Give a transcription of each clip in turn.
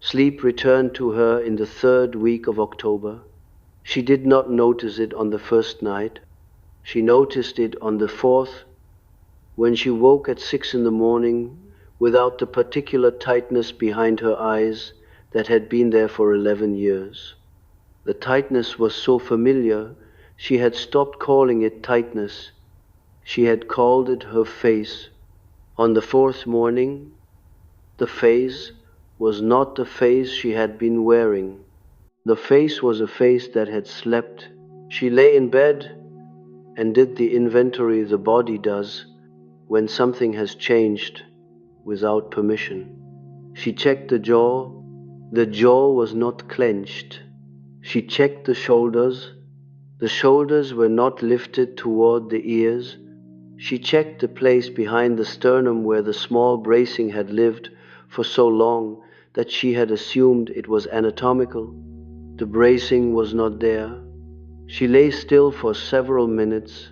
Sleep returned to her in the 3rd week of October. She did not notice it on the first night. She noticed it on the 4th, when she woke at 6 in the morning without the particular tightness behind her eyes that had been there for 11 years. The tightness was so familiar, she had stopped calling it tightness. She had called it her face. On the 4th morning, the face was not the face she had been wearing. The face was a face that had slept. She lay in bed and did the inventory the body does when something has changed without permission. She checked the jaw. The jaw was not clenched. She checked the shoulders. The shoulders were not lifted toward the ears. She checked the place behind the sternum where the small bracing had lived for so long that she had assumed it was anatomical. The bracing was not there. She lay still for several minutes,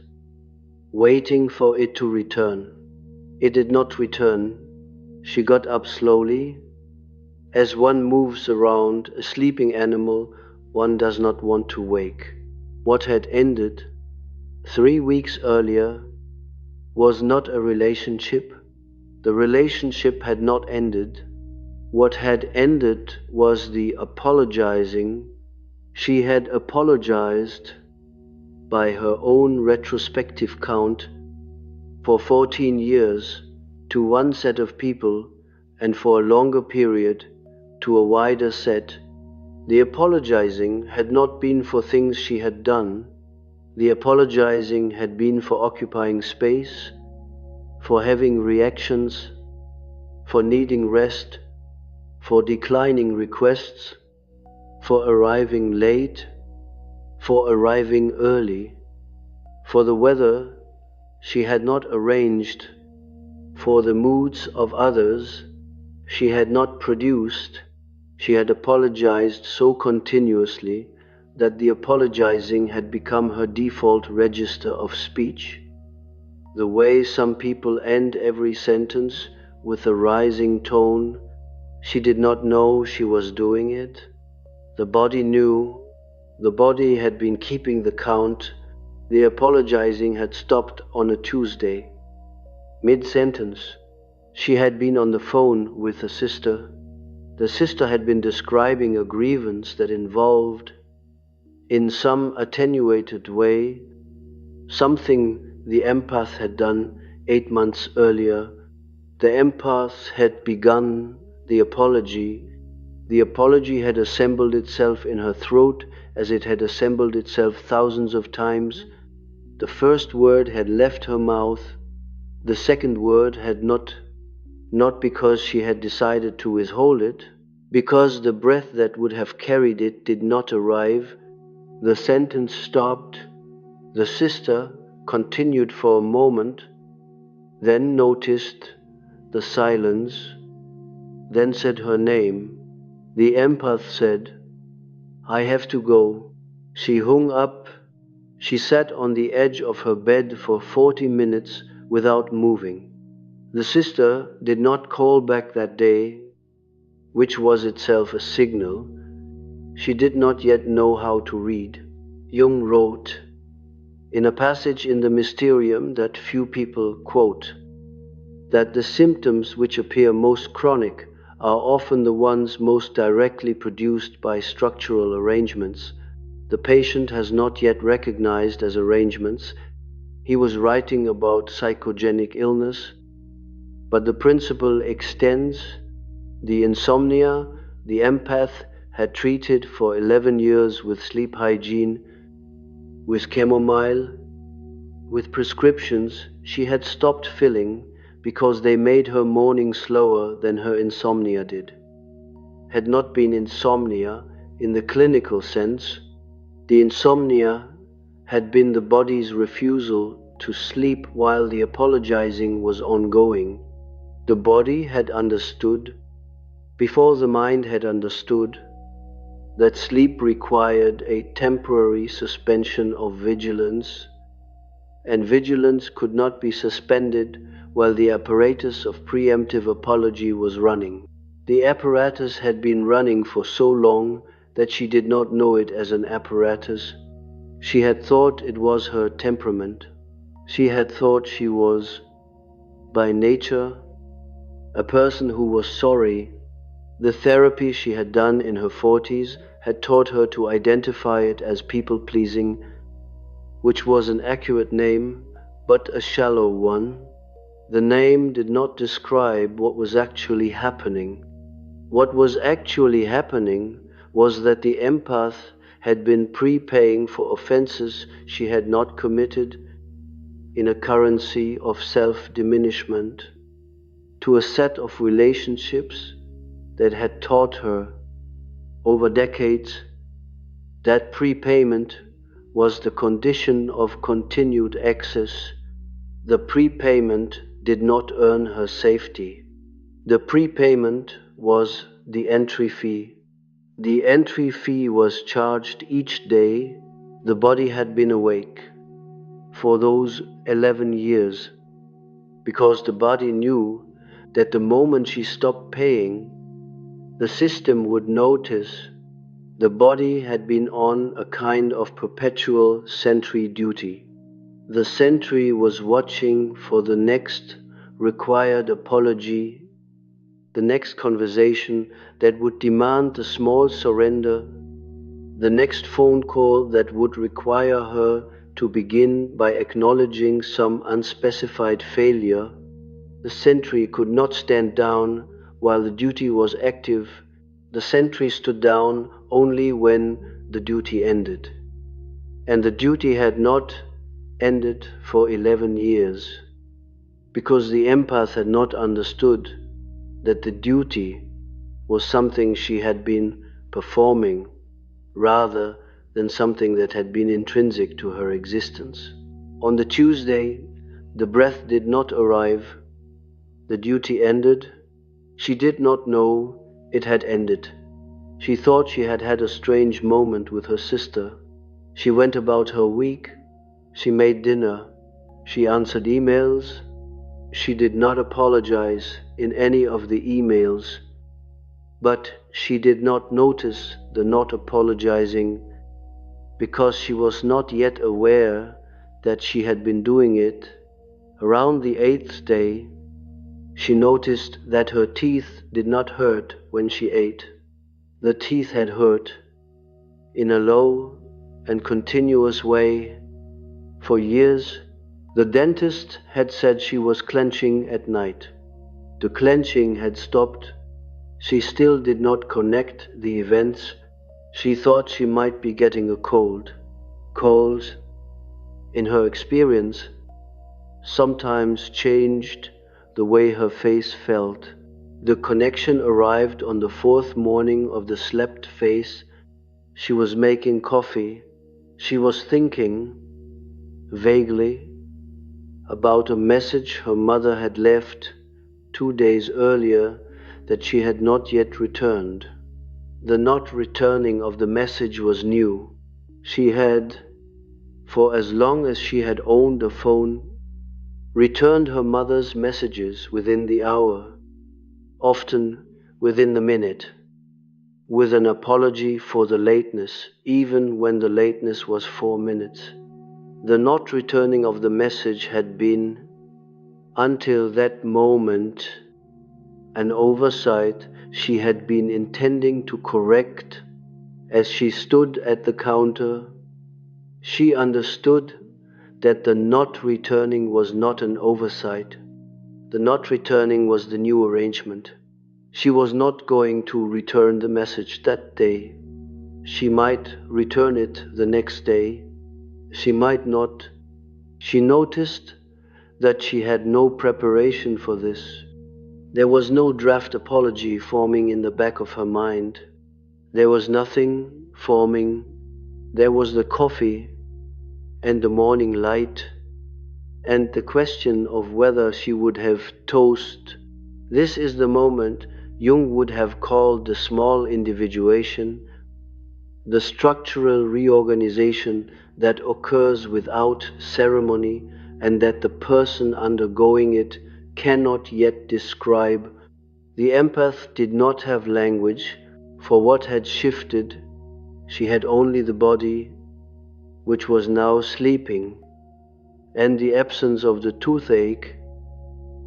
waiting for it to return. It did not return. She got up slowly. As one moves around a sleeping animal, one does not want to wake. What had ended 3 weeks earlier was not a relationship. The relationship had not ended. What had ended was the apologizing. She had apologized by her own retrospective count for 14 years to one set of people and for a longer period to a wider set. The apologizing had not been for things she had done. The apologizing had been for occupying space, for having reactions, for needing rest, for declining requests, for arriving late, for arriving early, for the weather she had not arranged, for the moods of others she had not produced. She had apologized so continuously that the apologizing had become her default register of speech. The way some people end every sentence with a rising tone, she did not know she was doing it. The body knew. The body had been keeping the count. The apologizing had stopped on a Tuesday. Mid-sentence, she had been on the phone with a sister. The sister had been describing a grievance that involved, in some attenuated way, something the empath had done 8 months earlier. The empath had begun the apology. The apology had assembled itself in her throat as it had assembled itself thousands of times. The first word had left her mouth. The second word had not because she had decided to withhold it, because the breath that would have carried it did not arrive. The sentence stopped. The sister continued for a moment, then noticed the silence, then said her name. The empath said, "I have to go." She hung up. She sat on the edge of her bed for 40 minutes without moving. The sister did not call back that day, which was itself a signal. She did not yet know how to read. Jung wrote, in a passage in the Mysterium that few people quote, that the symptoms which appear most chronic are often the ones most directly produced by structural arrangements. The patient has not yet recognized as arrangements. He was writing about psychogenic illness, but the principle extends. The insomnia the empath had treated for 11 years with sleep hygiene, with chamomile, with prescriptions she had stopped filling because they made her morning slower than her insomnia did. Had not been insomnia in the clinical sense. The insomnia had been the body's refusal to sleep while the apologizing was ongoing. The body had understood, before the mind had understood, that sleep required a temporary suspension of vigilance, and vigilance could not be suspended while the apparatus of preemptive apology was running. The apparatus had been running for so long that she did not know it as an apparatus. She had thought it was her temperament. She had thought she was, by nature, a person who was sorry. The therapy she had done in her 40s had taught her to identify it as people pleasing, which was an accurate name, but a shallow one. The name did not describe what was actually happening. What was actually happening was that the empath had been prepaying for offenses she had not committed in a currency of self-diminishment to a set of relationships that had taught her over decades that prepayment was the condition of continued access. The prepayment did not earn her safety. The prepayment was the entry fee. The entry fee was charged each day the body had been awake for those 11 years, because the body knew that the moment she stopped paying, the system would notice the body had been on a kind of perpetual sentry duty. The sentry was watching for the next required apology, the next conversation that would demand a small surrender, the next phone call that would require her to begin by acknowledging some unspecified failure. The sentry could not stand down while the duty was active. The sentry stood down only when the duty ended. And the duty had not ended for 11 years, because the empath had not understood that the duty was something she had been performing rather than something that had been intrinsic to her existence. On the Tuesday, the breath did not arrive. The duty ended. She did not know it had ended. She thought she had had a strange moment with her sister. She went about her week. She made dinner. She answered emails. She did not apologize in any of the emails, but she did not notice the not apologizing because she was not yet aware that she had been doing it. Around the 8th day, she noticed that her teeth did not hurt when she ate. The teeth had hurt in a low and continuous way for years. The dentist had said she was clenching at night. The clenching had stopped. She still did not connect the events. She thought she might be getting a cold. Colds, in her experience, sometimes changed the way her face felt. The connection arrived on the 4th morning of the slept phase. She was making coffee. She was thinking, vaguely, about a message her mother had left 2 days earlier that she had not yet returned. The not returning of the message was new. She had, for as long as she had owned a phone, returned her mother's messages within the hour, often within the minute, with an apology for the lateness, even when the lateness was 4 minutes. The not returning of the message had been, until that moment, an oversight she had been intending to correct. As she stood at the counter, she understood that the not returning was not an oversight. The not returning was the new arrangement. She was not going to return the message that day. She might return it the next day. She might not. She noticed that she had no preparation for this. There was no draft apology forming in the back of her mind. There was nothing forming. There was the coffee and the morning light and the question of whether she would have toast. This is the moment Jung would have called the small individuation, the structural reorganization that occurs without ceremony and that the person undergoing it cannot yet describe The empath did not have language for what had shifted. She had only the body, which was now sleeping, and the absence of the toothache,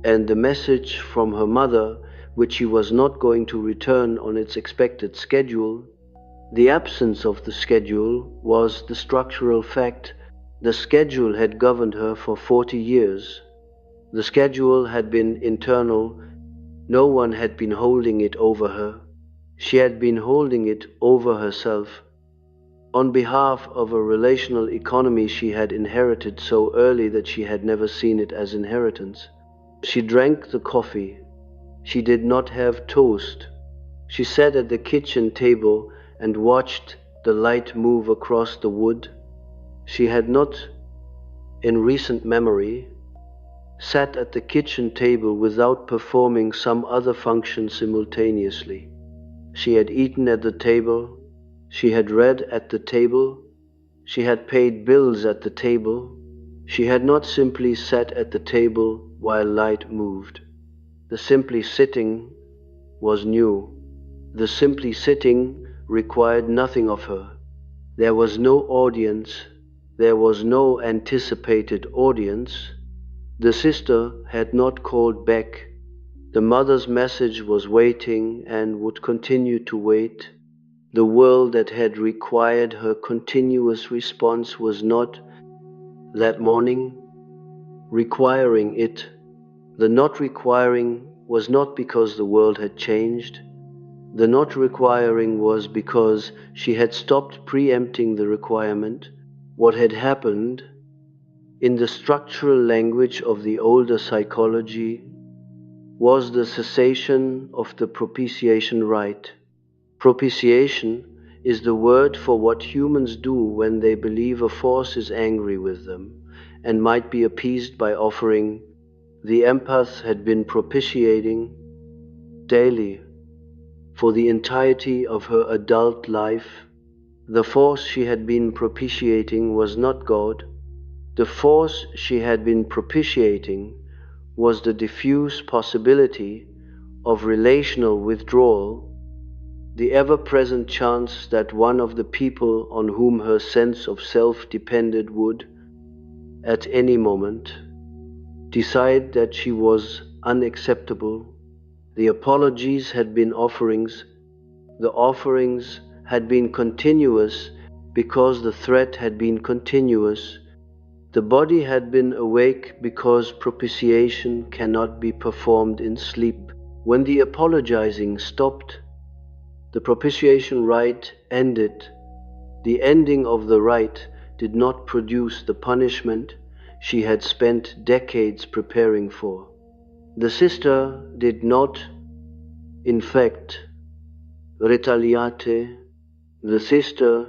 and the message from her mother, which she was not going to return on its expected schedule. The absence of the schedule was the structural fact. The schedule had governed her for 40 years. The schedule had been internal. No one had been holding it over her. She had been holding it over herself. On behalf of a relational economy she had inherited so early that she had never seen it as inheritance. She drank the coffee. She did not have toast. She sat at the kitchen table and watched the light move across the wood. She had not, in recent memory, sat at the kitchen table without performing some other function simultaneously. She had eaten at the table. She had read at the table. She had paid bills at the table. She had not simply sat at the table while light moved. The simply sitting was new. The simply sitting required nothing of her. There was no audience. There was no anticipated audience. The sister had not called back. The mother's message was waiting and would continue to wait. The world that had required her continuous response was not, that morning, requiring it. The not requiring was not because the world had changed. The not requiring was because she had stopped preempting the requirement. What had happened, in the structural language of the older psychology, was the cessation of the propitiation rite. Propitiation is the word for what humans do when they believe a force is angry with them and might be appeased by offering. The empath had been propitiating daily for the entirety of her adult life. The force she had been propitiating was not God. The force she had been propitiating was the diffuse possibility of relational withdrawal, the ever-present chance that one of the people on whom her sense of self depended would, at any moment, decide that she was unacceptable. The apologies had been offerings. The offerings had been continuous because the threat had been continuous. The body had been awake because propitiation cannot be performed in sleep. When the apologizing stopped, the propitiation rite ended. The ending of the rite did not produce the punishment she had spent decades preparing for. The sister did not, in fact, retaliate. The sister,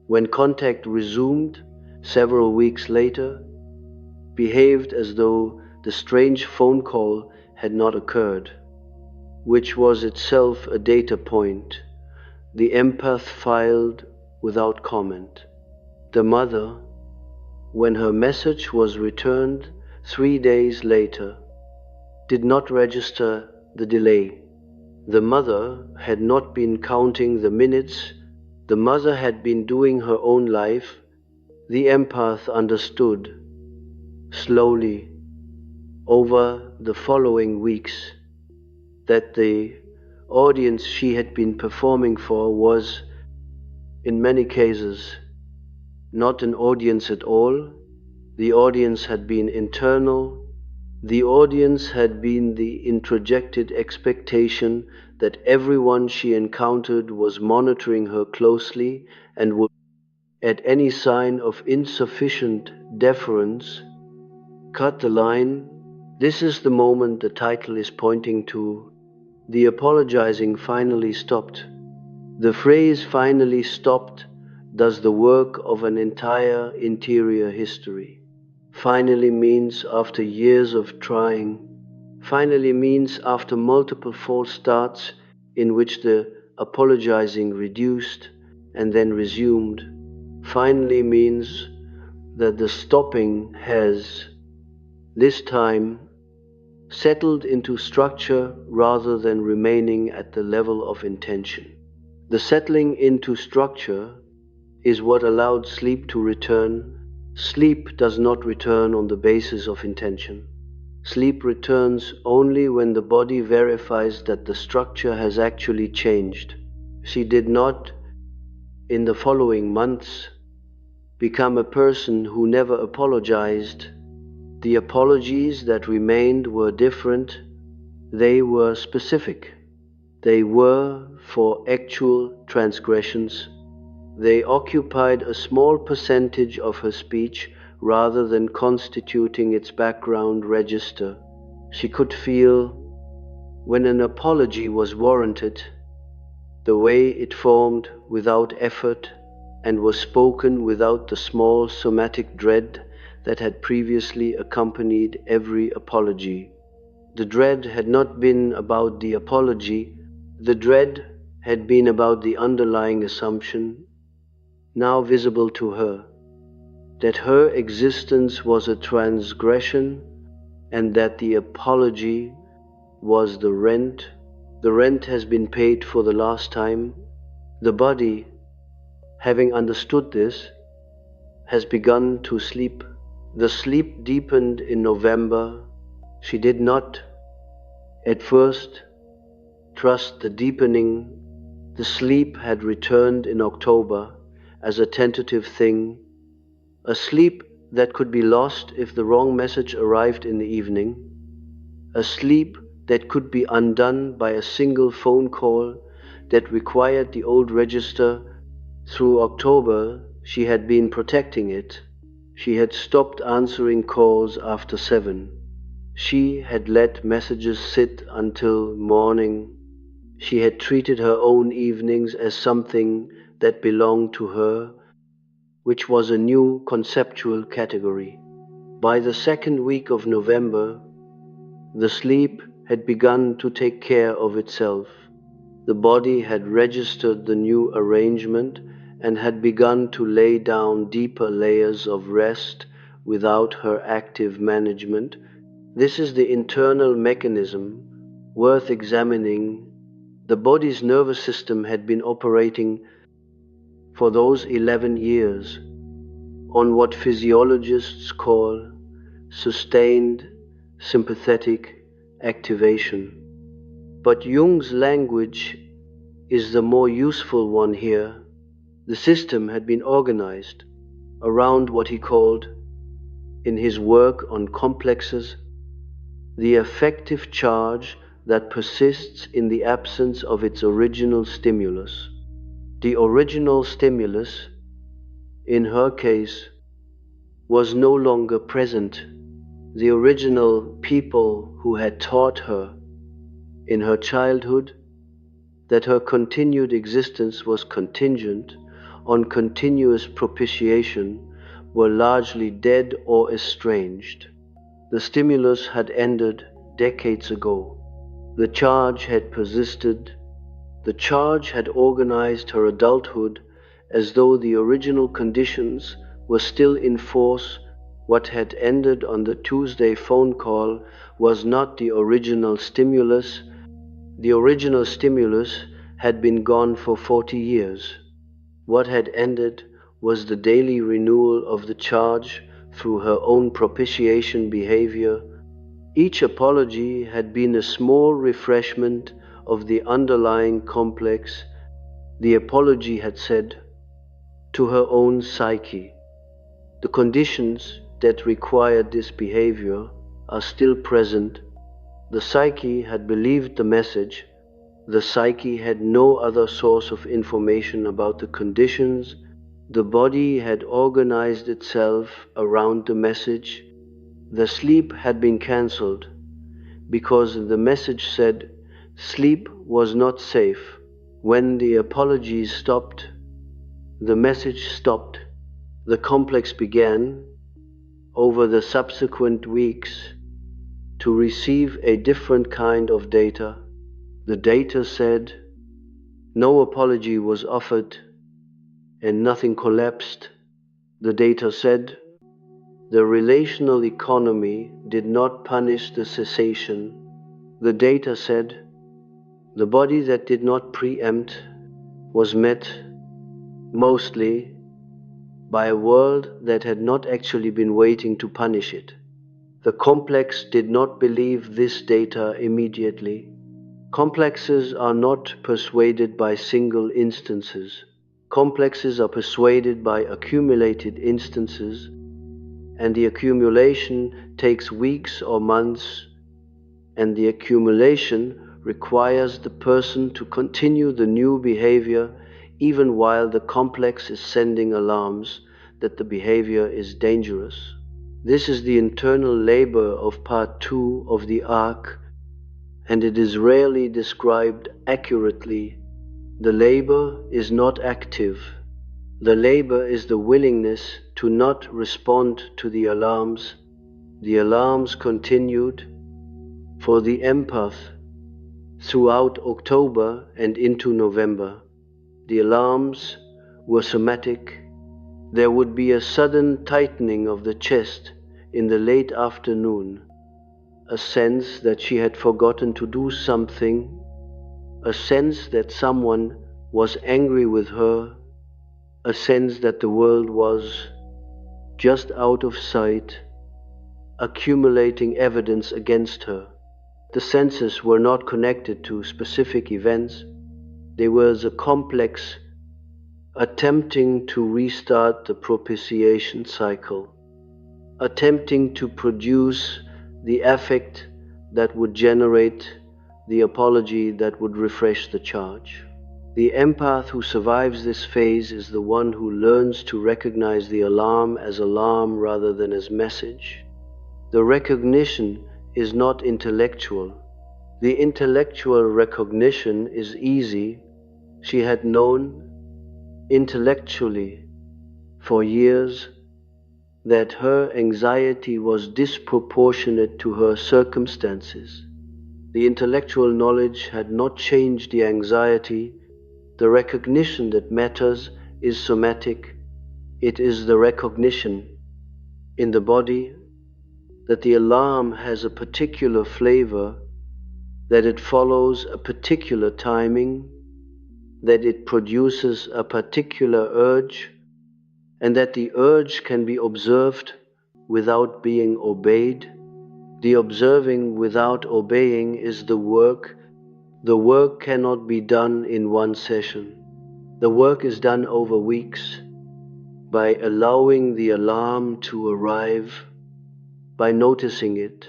when contact resumed several weeks later, behaved as though the strange phone call had not occurred, which was itself a data point. The empath filed without comment. The mother, when her message was returned 3 days later, did not register the delay. The mother had not been counting the minutes. The mother had been doing her own life. The empath understood, slowly, over the following weeks, that the audience she had been performing for was, in many cases, not an audience at all. The audience had been internal. The audience had been the introjected expectation that everyone she encountered was monitoring her closely and would, at any sign of insufficient deference, cut the line. This is the moment the title is pointing to. The apologizing finally stopped. The phrase finally stopped does the work of an entire interior history. Finally means after years of trying. Finally means after multiple false starts in which the apologizing reduced and then resumed. Finally means that the stopping has, this time, settled into structure rather than remaining at the level of intention. The settling into structure is what allowed sleep to return. Sleep does not return on the basis of intention. Sleep returns only when the body verifies that the structure has actually changed. She did not, in the following months, become a person who never apologized. The apologies that remained were different. They were specific. They were for actual transgressions. They occupied a small percentage of her speech rather than constituting its background register. She could feel when an apology was warranted, the way it formed without effort and was spoken without the small somatic dread that had previously accompanied every apology. The dread had not been about the apology, the dread had been about the underlying assumption, now visible to her, that her existence was a transgression and that the apology was the rent. The rent has been paid for the last time. The body, having understood this, has begun to sleep. The sleep deepened in November. She did not, at first, trust the deepening. The sleep had returned in October as a tentative thing, a sleep that could be lost if the wrong message arrived in the evening, a sleep that could be undone by a single phone call that required the old register. Through October, she had been protecting it. She had stopped answering calls after 7. She had let messages sit until morning. She had treated her own evenings as something that belonged to her, which was a new conceptual category. By the second week of November, the sleep had begun to take care of itself. The body had registered the new arrangement and had begun to lay down deeper layers of rest without her active management. This is the internal mechanism worth examining. The body's nervous system had been operating for those 11 years on what physiologists call sustained sympathetic activation. But Jung's language is the more useful one here. The system had been organized around what he called, in his work on complexes, the affective charge that persists in the absence of its original stimulus. The original stimulus, in her case, was no longer present. The original people who had taught her in her childhood that her continued existence was contingent on continuous propitiation were largely dead or estranged. The stimulus had ended decades ago. The charge had persisted. The charge had organized her adulthood as though the original conditions were still in force. What had ended on the Tuesday phone call was not the original stimulus. The original stimulus had been gone for 40 years. What had ended was the daily renewal of the charge through her own propitiation behavior. Each apology had been a small refreshment of the underlying complex. The apology had said to her own psyche, the conditions that required this behavior are still present. The psyche had believed the message. The psyche had no other source of information about the conditions. The body had organized itself around the message. The sleep had been cancelled because the message said sleep was not safe. When the apologies stopped, the message stopped. The complex began, over the subsequent weeks, to receive a different kind of data. The data said no apology was offered and nothing collapsed. The data said The relational economy did not punish the cessation. The data said the body that did not preempt was met mostly by a world that had not actually been waiting to punish it. The complex did not believe this data immediately. Complexes are not persuaded by single instances. Complexes are persuaded by accumulated instances, and the accumulation takes weeks or months, and the accumulation requires the person to continue the new behavior even while the complex is sending alarms that the behavior is dangerous. This is the internal labor of part 2 of the arc, and it is rarely described accurately. The labor is not active. The labor is the willingness to not respond to the alarms. The alarms continued for the empath throughout October and into November. The alarms were somatic. There would be a sudden tightening of the chest in the late afternoon, a sense that she had forgotten to do something, a sense that someone was angry with her, a sense that the world was just out of sight, accumulating evidence against her. The senses were not connected to specific events. They were the complex attempting to restart the propitiation cycle, attempting to produce the affect that would generate the apology that would refresh the charge. The empath who survives this phase is the one who learns to recognize the alarm as alarm rather than as message. The recognition is not intellectual. The intellectual recognition is easy. She had known intellectually for years that her anxiety was disproportionate to her circumstances. The intellectual knowledge had not changed the anxiety. The recognition that matters is somatic. It is the recognition in the body that the alarm has a particular flavor, that it follows a particular timing, that it produces a particular urge, and that the urge can be observed without being obeyed. The observing without obeying is the work. The work cannot be done in one session. The work is done over weeks by allowing the alarm to arrive, by noticing it,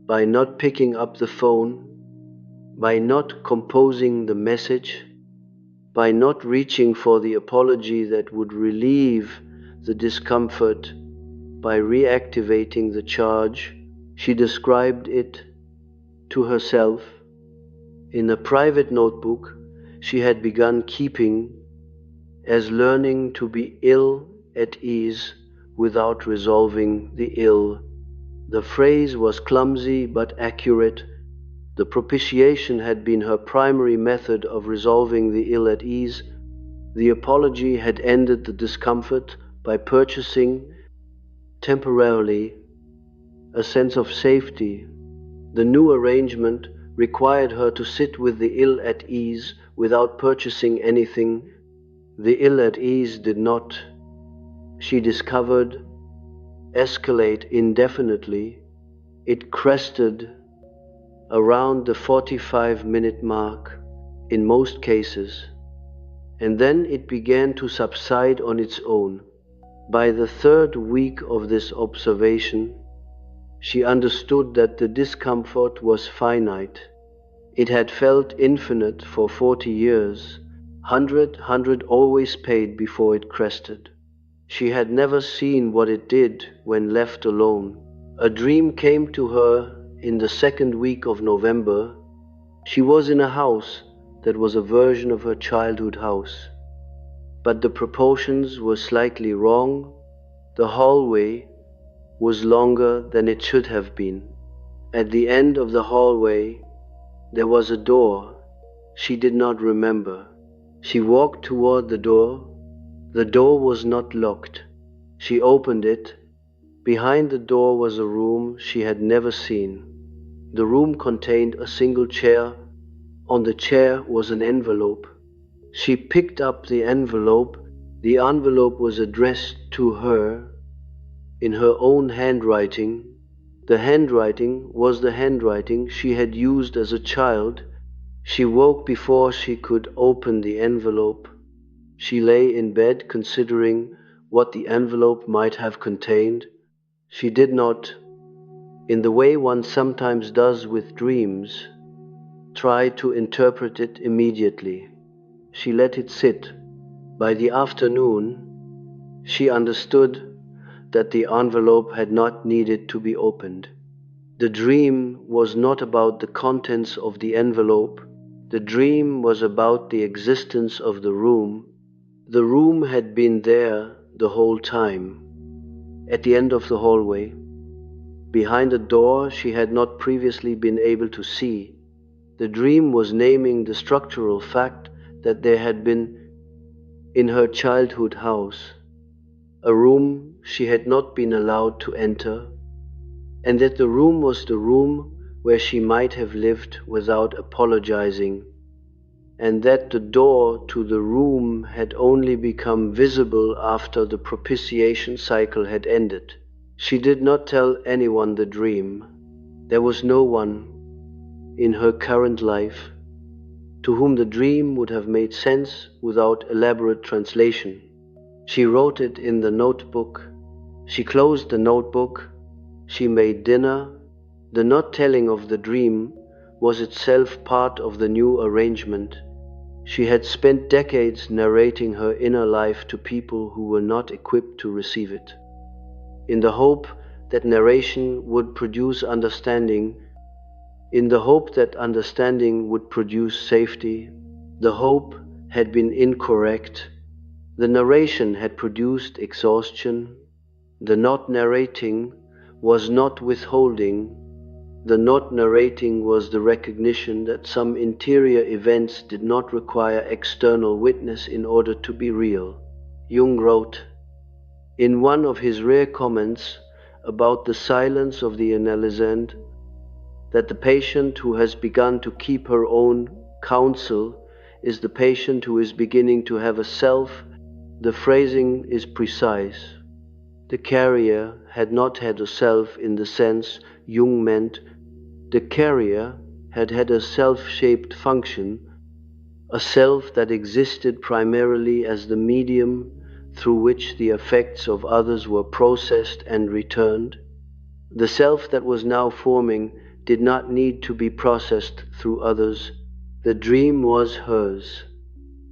by not picking up the phone, by not composing the message, by not reaching for the apology that would relieve the discomfort, by reactivating the charge. She described it to herself in a private notebook she had begun keeping as learning to be ill at ease without resolving the ill. The phrase was clumsy but accurate. The propitiation had been her primary method of resolving the ill at ease. The apology had ended the discomfort by purchasing, temporarily, a sense of safety. The new arrangement required her to sit with the ill at ease without purchasing anything. The ill at ease did not, she discovered, escalate indefinitely. It crested around the 45-minute mark in most cases, and then it began to subside on its own. By the third week of this observation, she understood that the discomfort was finite. It had felt infinite for 40 years. 100 always paid before it crested. She had never seen what it did when left alone. A dream came to her in the second week of November. She was in a house that was a version of her childhood house, but the proportions were slightly wrong. The hallway was longer than it should have been. At the end of the hallway, there was a door. She did not remember. She walked toward the door. The door was not locked. She opened it Behind the door was a room she had never seen. The room contained a single chair. On the chair was an envelope. She picked up the envelope. The envelope was addressed to her in her own handwriting. The handwriting was the handwriting she had used as a child. She woke before she could open the envelope. She lay in bed considering what the envelope might have contained. She did not, in the way one sometimes does with dreams, try to interpret it immediately. She let it sit. By the afternoon, she understood that the envelope had not needed to be opened. The dream was not about the contents of the envelope. The dream was about the existence of the room. The room had been there the whole time. At the end of the hallway, behind a door she had not previously been able to see. The dream was naming the structural fact that there had been, in her childhood house, a room she had not been allowed to enter, and that the room was the room where she might have lived without apologizing, and that the door to the room had only become visible after the propitiation cycle had ended. She did not tell anyone the dream. There was no one in her current life to whom the dream would have made sense without elaborate translation. She wrote it in the notebook. She closed the notebook. She made dinner. The not telling of the dream was itself part of the new arrangement. She had spent decades narrating her inner life to people who were not equipped to receive it, in the hope that narration would produce understanding, in the hope that understanding would produce safety. The hope had been incorrect. The narration had produced exhaustion. The not narrating was not withholding. The not narrating was the recognition that some interior events did not require external witness in order to be real. Jung wrote, in one of his rare comments about the silence of the analysand, that the patient who has begun to keep her own counsel is the patient who is beginning to have a self. The phrasing is precise. The carrier had not had a self in the sense Jung meant. The carrier had had a self-shaped function, a self that existed primarily as the medium through which the effects of others were processed and returned. The self that was now forming did not need to be processed through others. The dream was hers.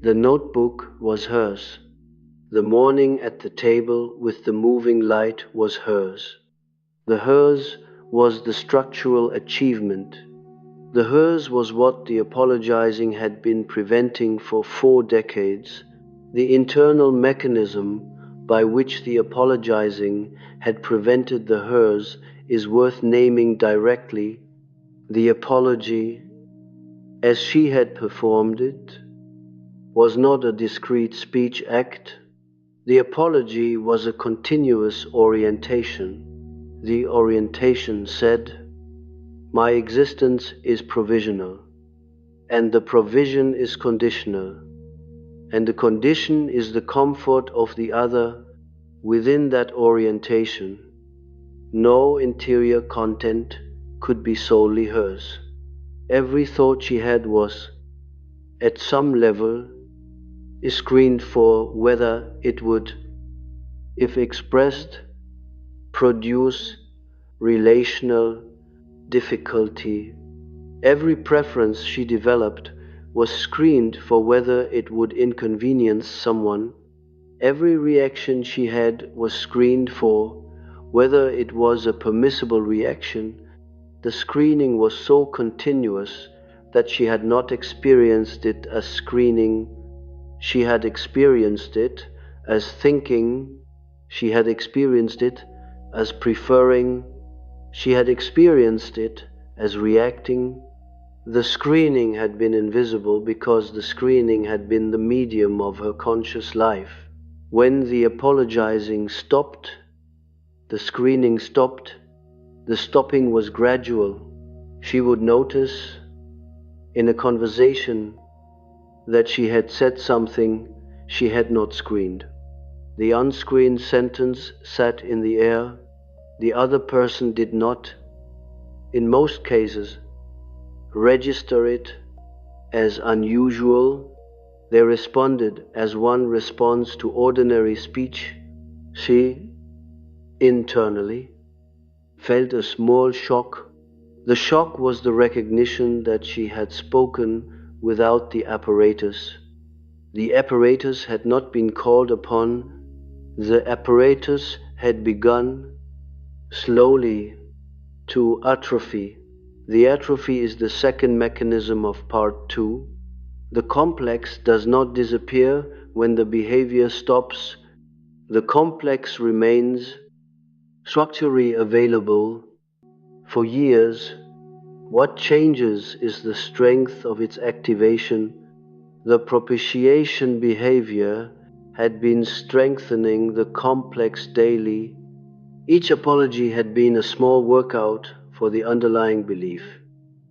The notebook was hers. The morning at the table with the moving light was hers. The hers was the structural achievement. The hers was what the apologizing had been preventing for 4 decades. The internal mechanism by which the apologizing had prevented the hers is worth naming directly. The apology, as she had performed it, was not a discrete speech act. The apology was a continuous orientation. The orientation said, my existence is provisional, and the provision is conditional, and the condition is the comfort of the other within that orientation. No interior content could be solely hers. Every thought she had was, at some level, screened for whether it would, if expressed, produce relational difficulty. Every preference she developed was screened for whether it would inconvenience someone. Every reaction she had was screened for whether it was a permissible reaction. The screening was so continuous that she had not experienced it as screening. She had experienced it as thinking. She had experienced it as preferring. She had experienced it as reacting. The screening had been invisible because the screening had been the medium of her conscious life. When the apologizing stopped, The screening stopped. The stopping was gradual. She would notice in a conversation that she had said something she had not screened. The unscreened sentence sat in the air. The other person did not, in most cases, register it as unusual. They responded as one responds to ordinary speech. She, internally, felt a small shock. The shock was the recognition that she had spoken without the apparatus. The apparatus had not been called upon. The apparatus had begun slowly to atrophy. The atrophy is the second mechanism of part 2. The complex does not disappear when the behavior stops. The complex remains structurally available for years. What changes is the strength of its activation. The propitiation behavior had been strengthening the complex daily. Each apology had been a small workout for the underlying belief.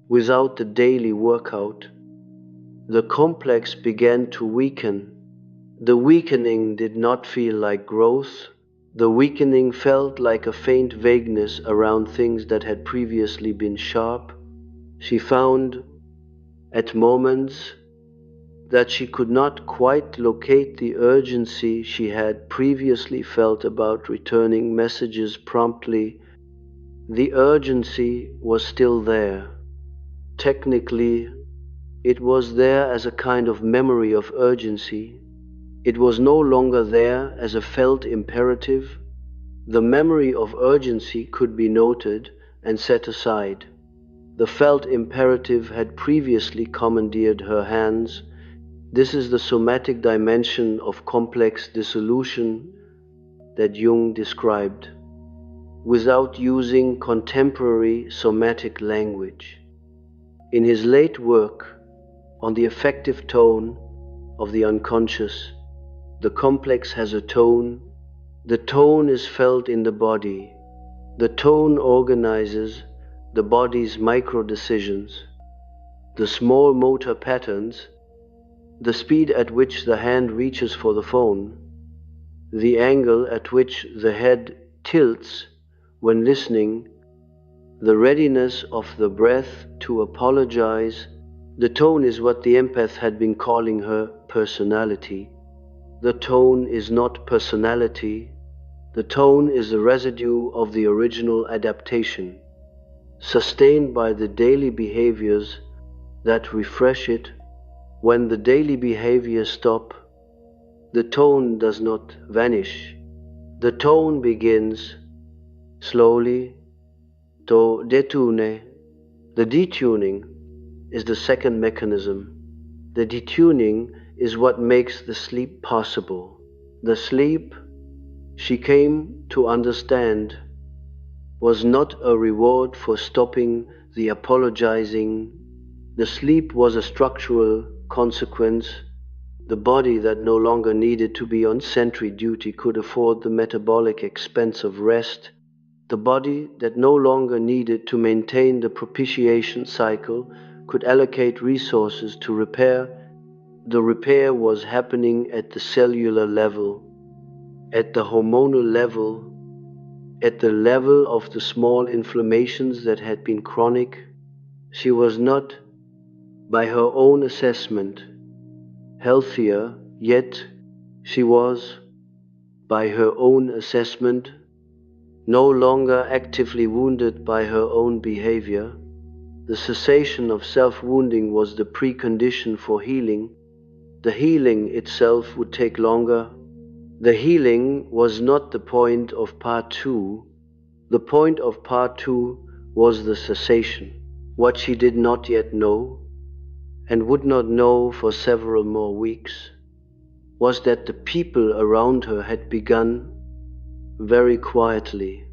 Without the daily workout, the complex began to weaken. The weakening did not feel like growth. The weakening felt like a faint vagueness around things that had previously been sharp. She found, at moments, that she could not quite locate the urgency she had previously felt about returning messages promptly. The urgency was still there. Technically, it was there as a kind of memory of urgency. It was no longer there as a felt imperative. The memory of urgency could be noted and set aside. The felt imperative had previously commandeered her hands. This is the somatic dimension of complex dissolution that Jung described, without using contemporary somatic language. In his late work on the affective tone of the unconscious, the complex has a tone. The tone is felt in the body. The tone organizes the body's micro-decisions, the small motor patterns, the speed at which the hand reaches for the phone, the angle at which the head tilts when listening, the readiness of the breath to apologize. The tone is what the empath had been calling her personality. The tone is not personality. The tone is the residue of the original adaptation, sustained by the daily behaviors that refresh it. When the daily behaviors stop, the tone does not vanish. The tone begins slowly to detune. The detuning is the second mechanism. The detuning is what makes the sleep possible. The sleep, she came to understand, was not a reward for stopping the apologizing. The sleep was a structural consequence. The body that no longer needed to be on sentry duty could afford the metabolic expense of rest. The body that no longer needed to maintain the propitiation cycle could allocate resources to repair. The repair was happening at the cellular level, at the hormonal level, at the level of the small inflammations that had been chronic. She was not, by her own assessment, healthier, yet she was, by her own assessment, no longer actively wounded by her own behavior. The cessation of self-wounding was the precondition for healing. The healing itself would take longer. The healing was not the point of part 2. The point of part 2 was the cessation. What she did not yet know, and would not know for several more weeks, was that the people around her had begun, very quietly,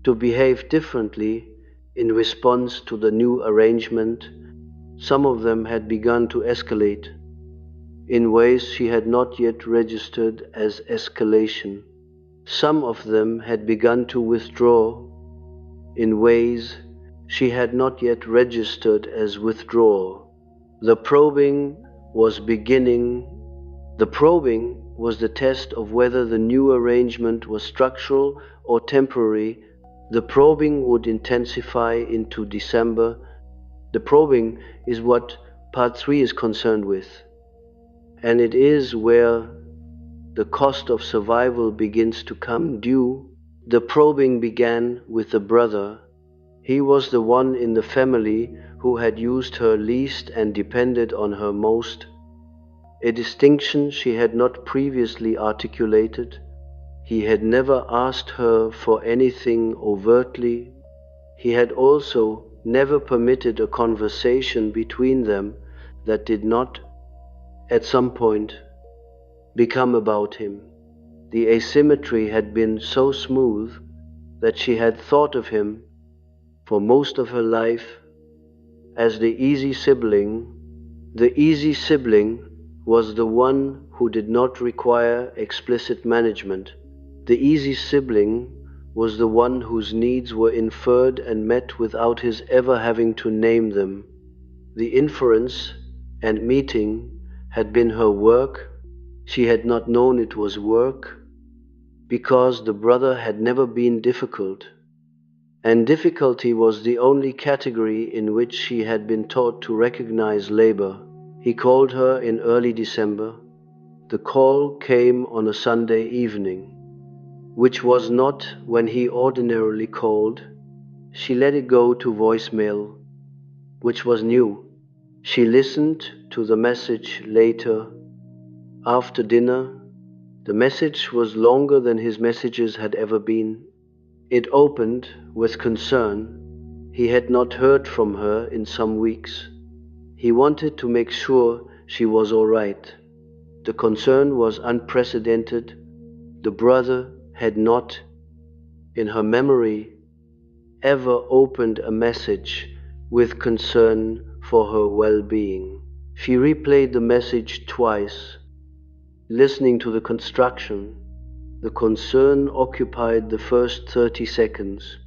to behave differently in response to the new arrangement. Some of them had begun to escalate in ways she had not yet registered as escalation. Some of them had begun to withdraw in ways she had not yet registered as withdrawal. The probing was beginning. The probing was the test of whether the new arrangement was structural or temporary. The probing would intensify into December. The probing is what part 3 is concerned with, and it is where the cost of survival begins to come due. The probing began with the brother. He was the one in the family who had used her least and depended on her most, a distinction she had not previously articulated. He had never asked her for anything overtly. He had also never permitted a conversation between them that did not, at some point, become about him. The asymmetry had been so smooth that she had thought of him for most of her life as the easy sibling. The easy sibling was the one who did not require explicit management. The easy sibling was the one whose needs were inferred and met without his ever having to name them. The inference and meeting had been her work. She had not known it was work because the brother had never been difficult, and difficulty was the only category in which she had been taught to recognize labor. He called her in early December. The call came on a Sunday evening, which was not when he ordinarily called. She let it go to voicemail, which was new. She listened to the message later, after dinner. The message was longer than his messages had ever been. It opened with concern. He had not heard from her in some weeks. He wanted to make sure she was all right. The concern was unprecedented. The brother had not, in her memory, ever opened a message with concern for her well-being. She replayed the message twice, listening to the construction. The concern occupied the first 30 seconds.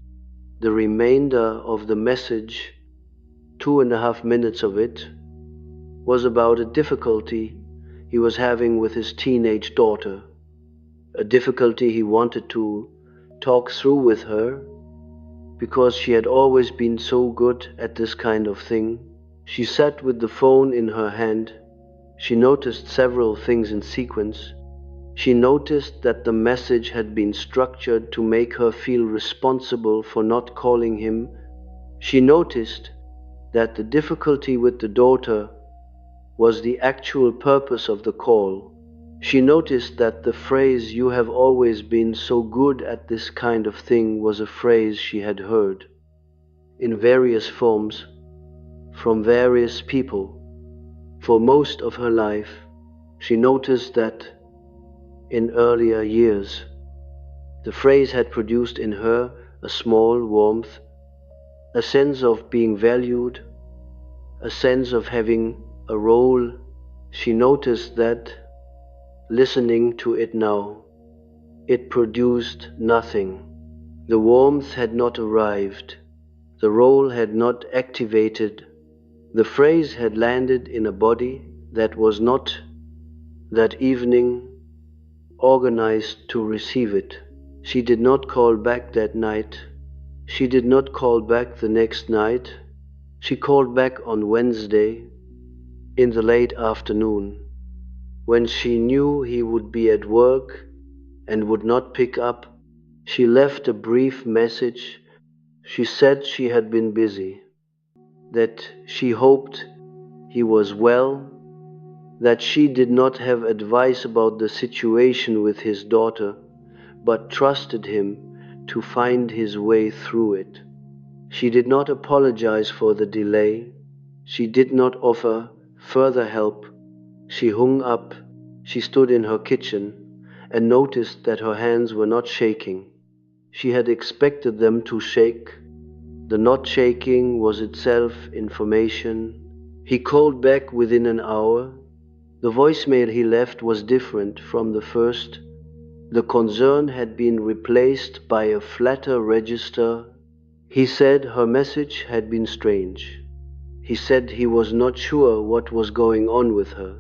The remainder of the message, 2.5 minutes of it, was about a difficulty he was having with his teenage daughter, a difficulty he wanted to talk through with her because she had always been so good at this kind of thing. She sat with the phone in her hand. She noticed several things in sequence. She noticed that the message had been structured to make her feel responsible for not calling him. She noticed that the difficulty with the daughter was the actual purpose of the call. She noticed that the phrase, "You have always been so good at this kind of thing," was a phrase she had heard in various forms from various people for most of her life. She noticed that in earlier years, the phrase had produced in her a small warmth, a sense of being valued, a sense of having a role. She noticed that, listening to it now, it produced nothing. The warmth had not arrived. The role had not activated. The phrase had landed in a body that was not, that evening, organized to receive it. She did not call back that night. She did not call back the next night. She called back on Wednesday, in the late afternoon, when she knew he would be at work and would not pick up. She left a brief message. She said she had been busy, that she hoped he was well, that she did not have advice about the situation with his daughter, but trusted him to find his way through it. She did not apologize for the delay. She did not offer further help. She hung up. She stood in her kitchen and noticed that her hands were not shaking. She had expected them to shake. The not shaking was itself information. He called back within an hour. The voicemail he left was different from the first. The concern had been replaced by a flatter register. He said her message had been strange. He said he was not sure what was going on with her.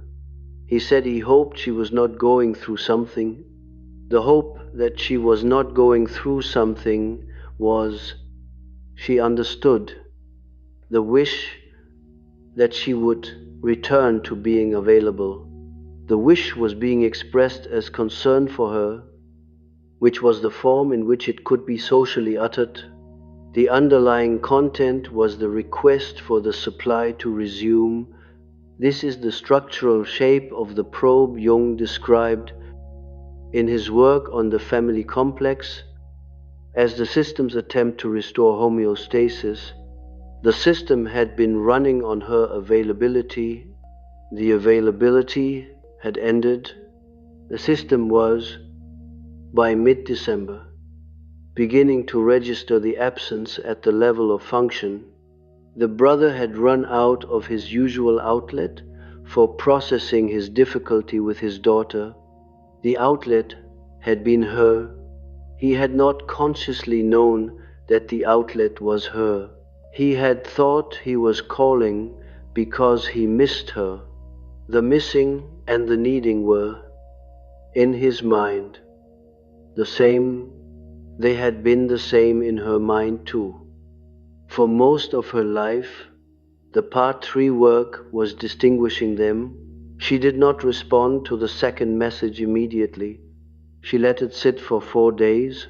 He said he hoped she was not going through something. The hope that she was not going through something was, she understood, the wish that she would return to being available. The wish was being expressed as concern for her, which was the form in which it could be socially uttered. The underlying content was the request for the supply to resume. This is the structural shape of the probe Jung described in his work on the family complex as the system's attempt to restore homeostasis. The system had been running on her availability. The availability had ended. The system was, by mid-December, beginning to register the absence at the level of function. The brother had run out of his usual outlet for processing his difficulty with his daughter. The outlet had been her. He had not consciously known that the outlet was her. He had thought he was calling because he missed her. The missing and the needing were, in his mind, the same. They had been the same in her mind too. For most of her life, the Part 3 work was distinguishing them. She did not respond to the second message immediately. She let it sit for 4 days.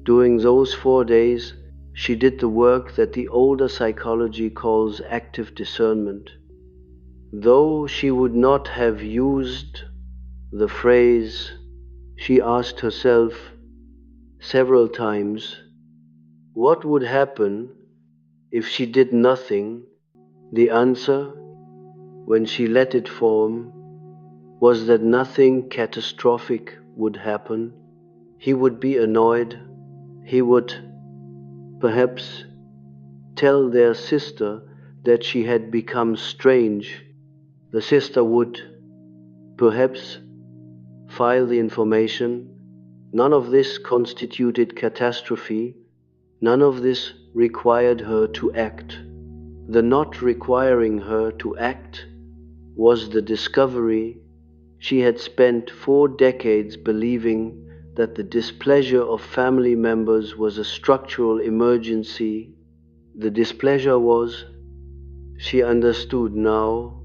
During those 4 days, she did the work that the older psychology calls active discernment. Though she would not have used the phrase, she asked herself several times, what would happen if she did nothing? The answer, when she let it form, was that nothing catastrophic would happen. He would be annoyed. He would perhaps tell their sister that she had become strange. The sister would perhaps file the information. None of this constituted catastrophe. None of this required her to act. The not requiring her to act was the discovery. She had spent 4 decades believing that the displeasure of family members was a structural emergency. The displeasure was, she understood now,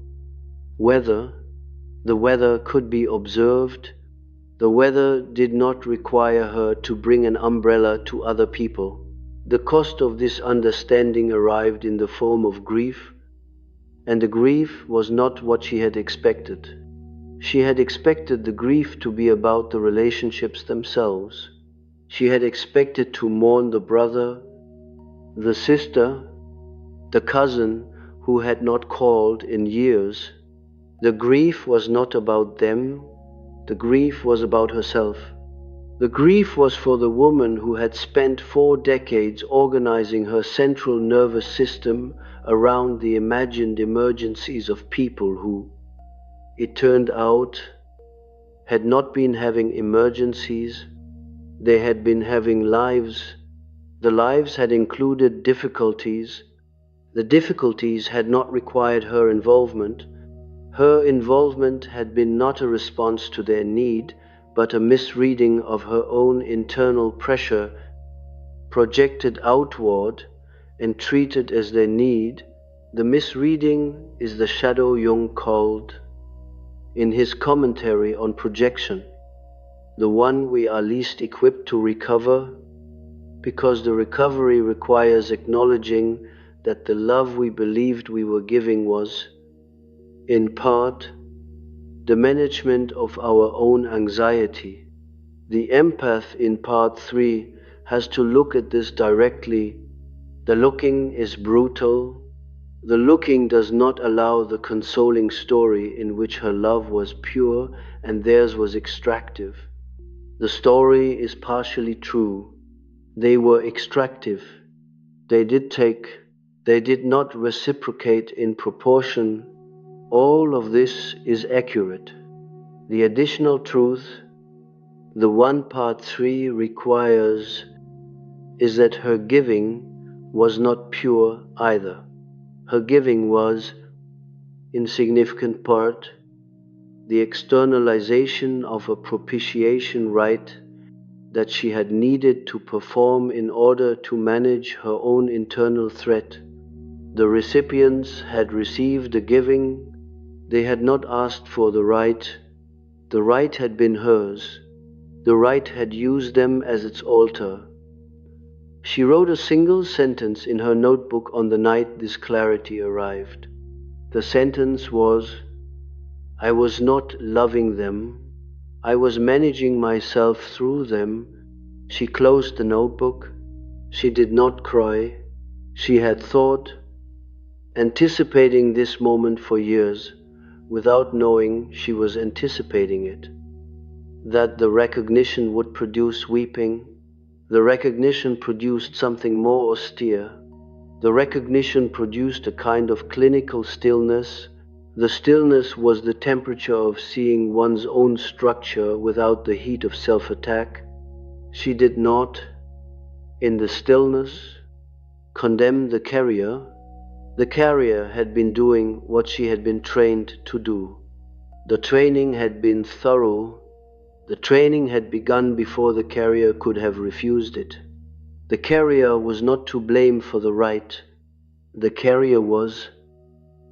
weather. The weather could be observed. The weather did not require her to bring an umbrella to other people. The cost of this understanding arrived in the form of grief, and the grief was not what she had expected. She had expected the grief to be about the relationships themselves. She had expected to mourn the brother, the sister, the cousin who had not called in years. The grief was not about them. The grief was about herself. The grief was for the woman who had spent 4 decades organizing her central nervous system around the imagined emergencies of people who, it turned out, had not been having emergencies. They had been having lives. The lives had included difficulties. The difficulties had not required her involvement. Her involvement had been not a response to their need, but a misreading of her own internal pressure projected outward and treated as their need. The misreading is the shadow Jung called, in his commentary on projection, the one we are least equipped to recover, because the recovery requires acknowledging that the love we believed we were giving was, in part, the management of our own anxiety. The empath in Part 3 has to look at this directly. The looking is brutal. The looking does not allow the consoling story in which her love was pure and theirs was extractive. The story is partially true. They were extractive. They did not reciprocate in proportion. All of this is accurate. The additional truth The one part 3 requires is that her giving was not pure either. Her giving was, in significant part, the externalization of a propitiation rite that she had needed to perform in order to manage her own internal threat. The recipients had received the giving, they had not asked for the rite had been hers, the rite had used them as its altar. She wrote a single sentence in her notebook on the night this clarity arrived. The sentence was, "I was not loving them, I was managing myself through them." She closed the notebook. She did not cry. She had thought, anticipating this moment for years, without knowing she was anticipating it, that the recognition would produce weeping. The recognition produced something more austere. The recognition produced a kind of clinical stillness. The stillness was the temperature of seeing one's own structure without the heat of self-attack. She did not, in the stillness, condemn the carrier. The carrier had been doing what she had been trained to do. The training had been thorough. The training had begun before the carrier could have refused it. The carrier was not to blame for the rite. The carrier was,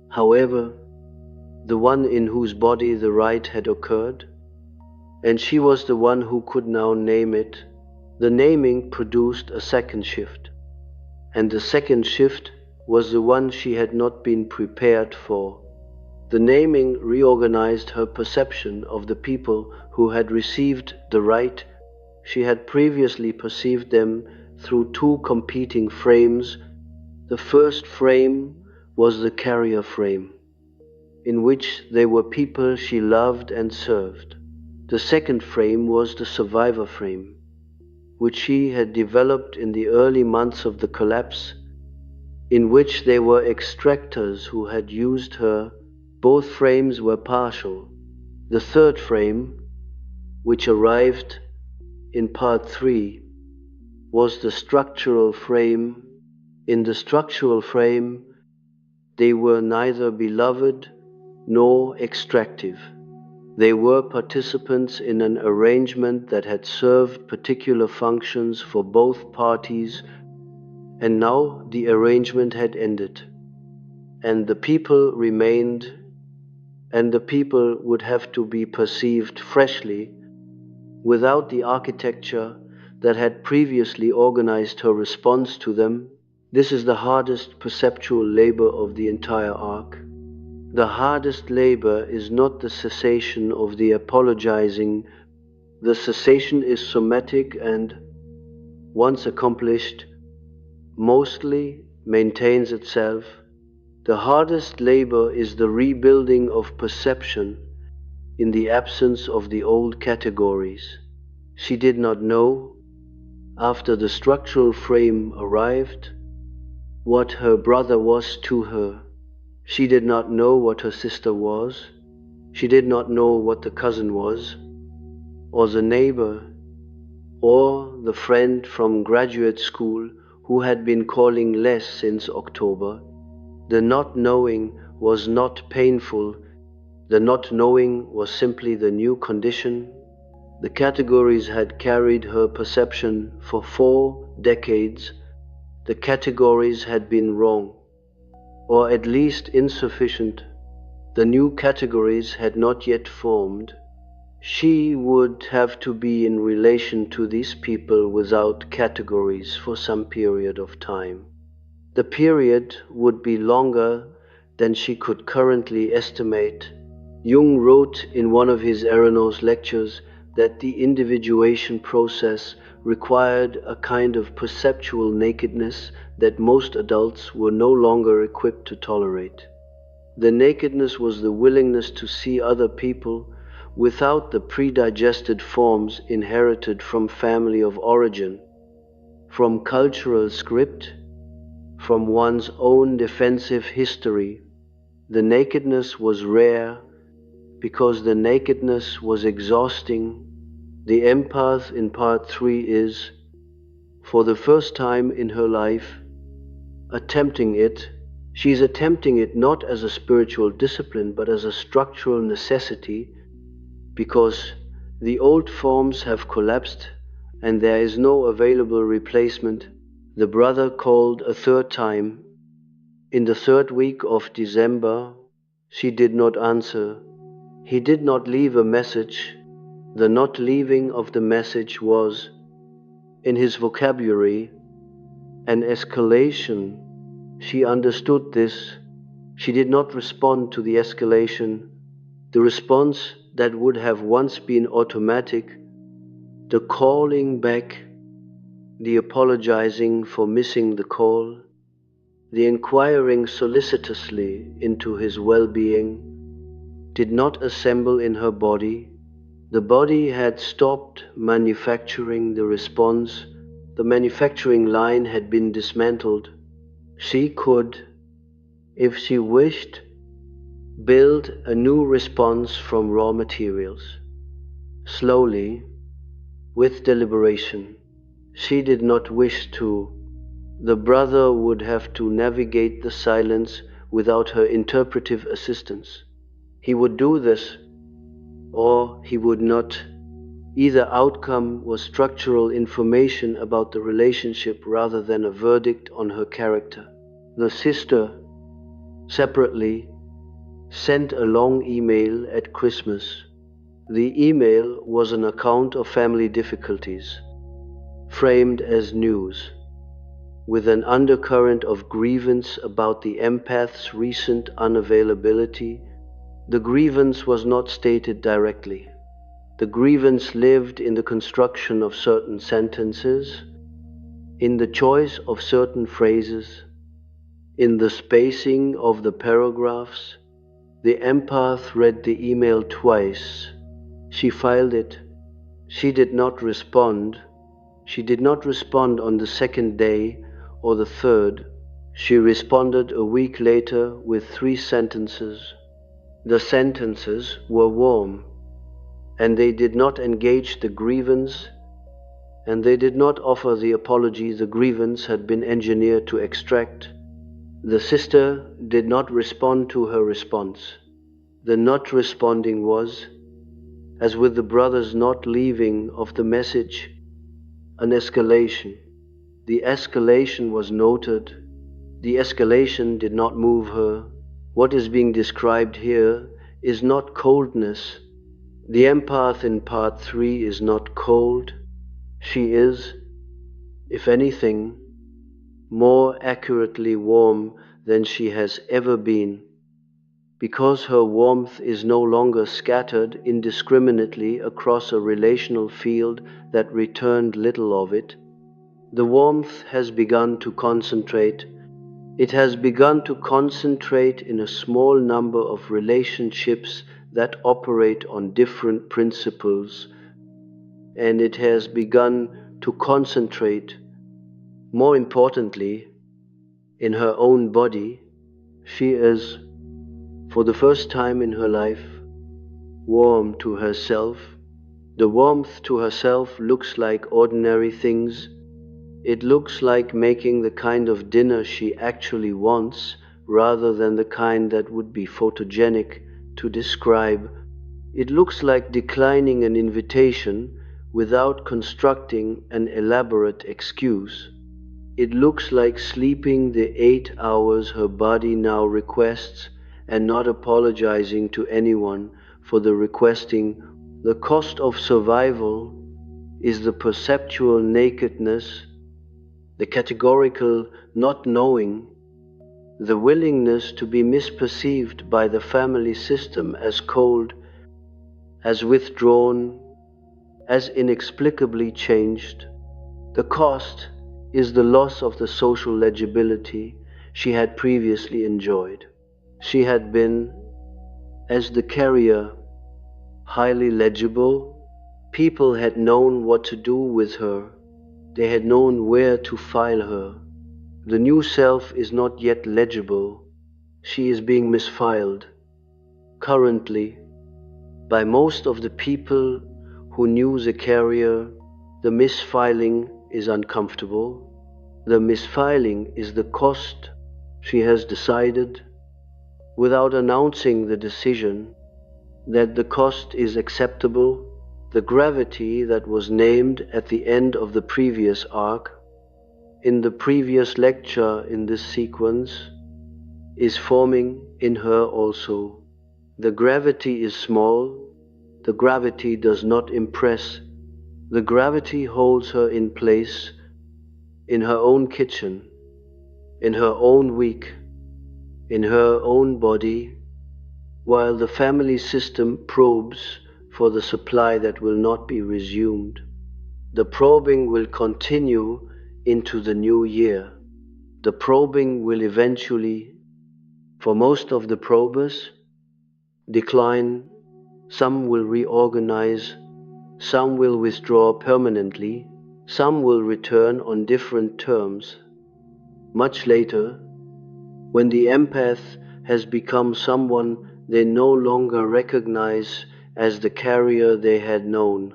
however, the one in whose body the rite had occurred, and she was the one who could now name it. The naming produced a second shift, and the second shift was the one she had not been prepared for. The naming reorganized her perception of the people who had received the rite. She had previously perceived them through two competing frames. The first frame was the carrier frame, in which they were people she loved and served. The second frame was the survivor frame, which she had developed in the early months of the collapse, in which they were extractors who had used her. Both frames were partial. The third frame, which arrived in part 3, was the structural frame. In the structural frame, they were neither beloved nor extractive. They were participants in an arrangement that had served particular functions for both parties, and now the arrangement had ended, and the people remained, and the people would have to be perceived freshly, without the architecture that had previously organized her response to them. This is the hardest perceptual labor of the entire arc. The hardest labor is not the cessation of the apologizing. The cessation is somatic and, once accomplished, mostly maintains itself. The hardest labor is the rebuilding of perception in the absence of the old categories. She did not know, after the structural frame arrived, what her brother was to her. She did not know what her sister was. She did not know what the cousin was, or the neighbor, or the friend from graduate school who had been calling less since October. The not knowing was not painful. The not knowing was simply the new condition. The categories had carried her perception for 4 decades. The categories had been wrong, or at least insufficient. The new categories had not yet formed. She would have to be in relation to these people without categories for some period of time. The period would be longer than she could currently estimate. Jung wrote in one of his Eranos lectures that the individuation process required a kind of perceptual nakedness that most adults were no longer equipped to tolerate. The nakedness was the willingness to see other people without the predigested forms inherited from family of origin, from cultural script, from one's own defensive history. The nakedness was rare because the nakedness was exhausting. The empath in part 3 is, for the first time in her life, attempting it. She's attempting it not as a spiritual discipline, but as a structural necessity, because the old forms have collapsed and there is no available replacement. The brother called a third time. In the third week of December, she did not answer. He did not leave a message. The not leaving of the message was, in his vocabulary, an escalation. She understood this. She did not respond to the escalation. The response that would have once been automatic, the calling back, the apologizing for missing the call, the inquiring solicitously into his well-being, did not assemble in her body. The body had stopped manufacturing the response. The manufacturing line had been dismantled. She could, if she wished, build a new response from raw materials. Slowly, with deliberation. She did not wish to. The brother would have to navigate the silence without her interpretive assistance. He would do this, or he would not. Either outcome was structural information about the relationship rather than a verdict on her character. The sister, separately, sent a long email at Christmas. The email was an account of family difficulties, framed as news, with an undercurrent of grievance about the empath's recent unavailability. The grievance was not stated directly. The grievance lived in the construction of certain sentences, in the choice of certain phrases, in the spacing of the paragraphs. The empath read the email twice. She filed it. She did not respond. She did not respond on the second day or the third. She responded a week later with 3 sentences. The sentences were warm, and they did not engage the grievance, and they did not offer the apology the grievance had been engineered to extract. The sister did not respond to her response. The not responding was, as with the brother's not leaving of the message, an escalation. The escalation was noted. The escalation did not move her. What is being described here is not coldness. The empath in part 3 is not cold. She is, if anything, more accurately warm than she has ever been, because her warmth is no longer scattered indiscriminately across a relational field that returned little of it. The warmth has begun to concentrate. It has begun to concentrate in a small number of relationships that operate on different principles, and it has begun to concentrate, more importantly, in her own body. She is, for the first time in her life, warm to herself. The warmth to herself looks like ordinary things. It looks like making the kind of dinner she actually wants, rather than the kind that would be photogenic to describe. It looks like declining an invitation without constructing an elaborate excuse. It looks like sleeping the 8 hours her body now requests and not apologizing to anyone for the requesting. The cost of survival is the perceptual nakedness, the categorical not knowing, the willingness to be misperceived by the family system as cold, as withdrawn, as inexplicably changed. The cost is the loss of the social legibility she had previously enjoyed. She had been, as the carrier, highly legible. People had known what to do with her. They had known where to file her. The new self is not yet legible. She is being misfiled, currently, by most of the people who knew the carrier, the misfiling is uncomfortable. The misfiling is the cost she has decided, without announcing the decision, that the cost is acceptable. The gravity that was named at the end of the previous arc, in the previous lecture in this sequence, is forming in her also. The gravity is small, the gravity does not impress, the gravity holds her in place, in her own kitchen, in her own week, in her own body, while the family system probes for the supply that will not be resumed. The probing will continue into the new year. The probing will eventually, for most of the probers, decline. Some will reorganize, some will withdraw permanently, some will return on different terms. Much later, when the empath has become someone they no longer recognize as the carrier they had known,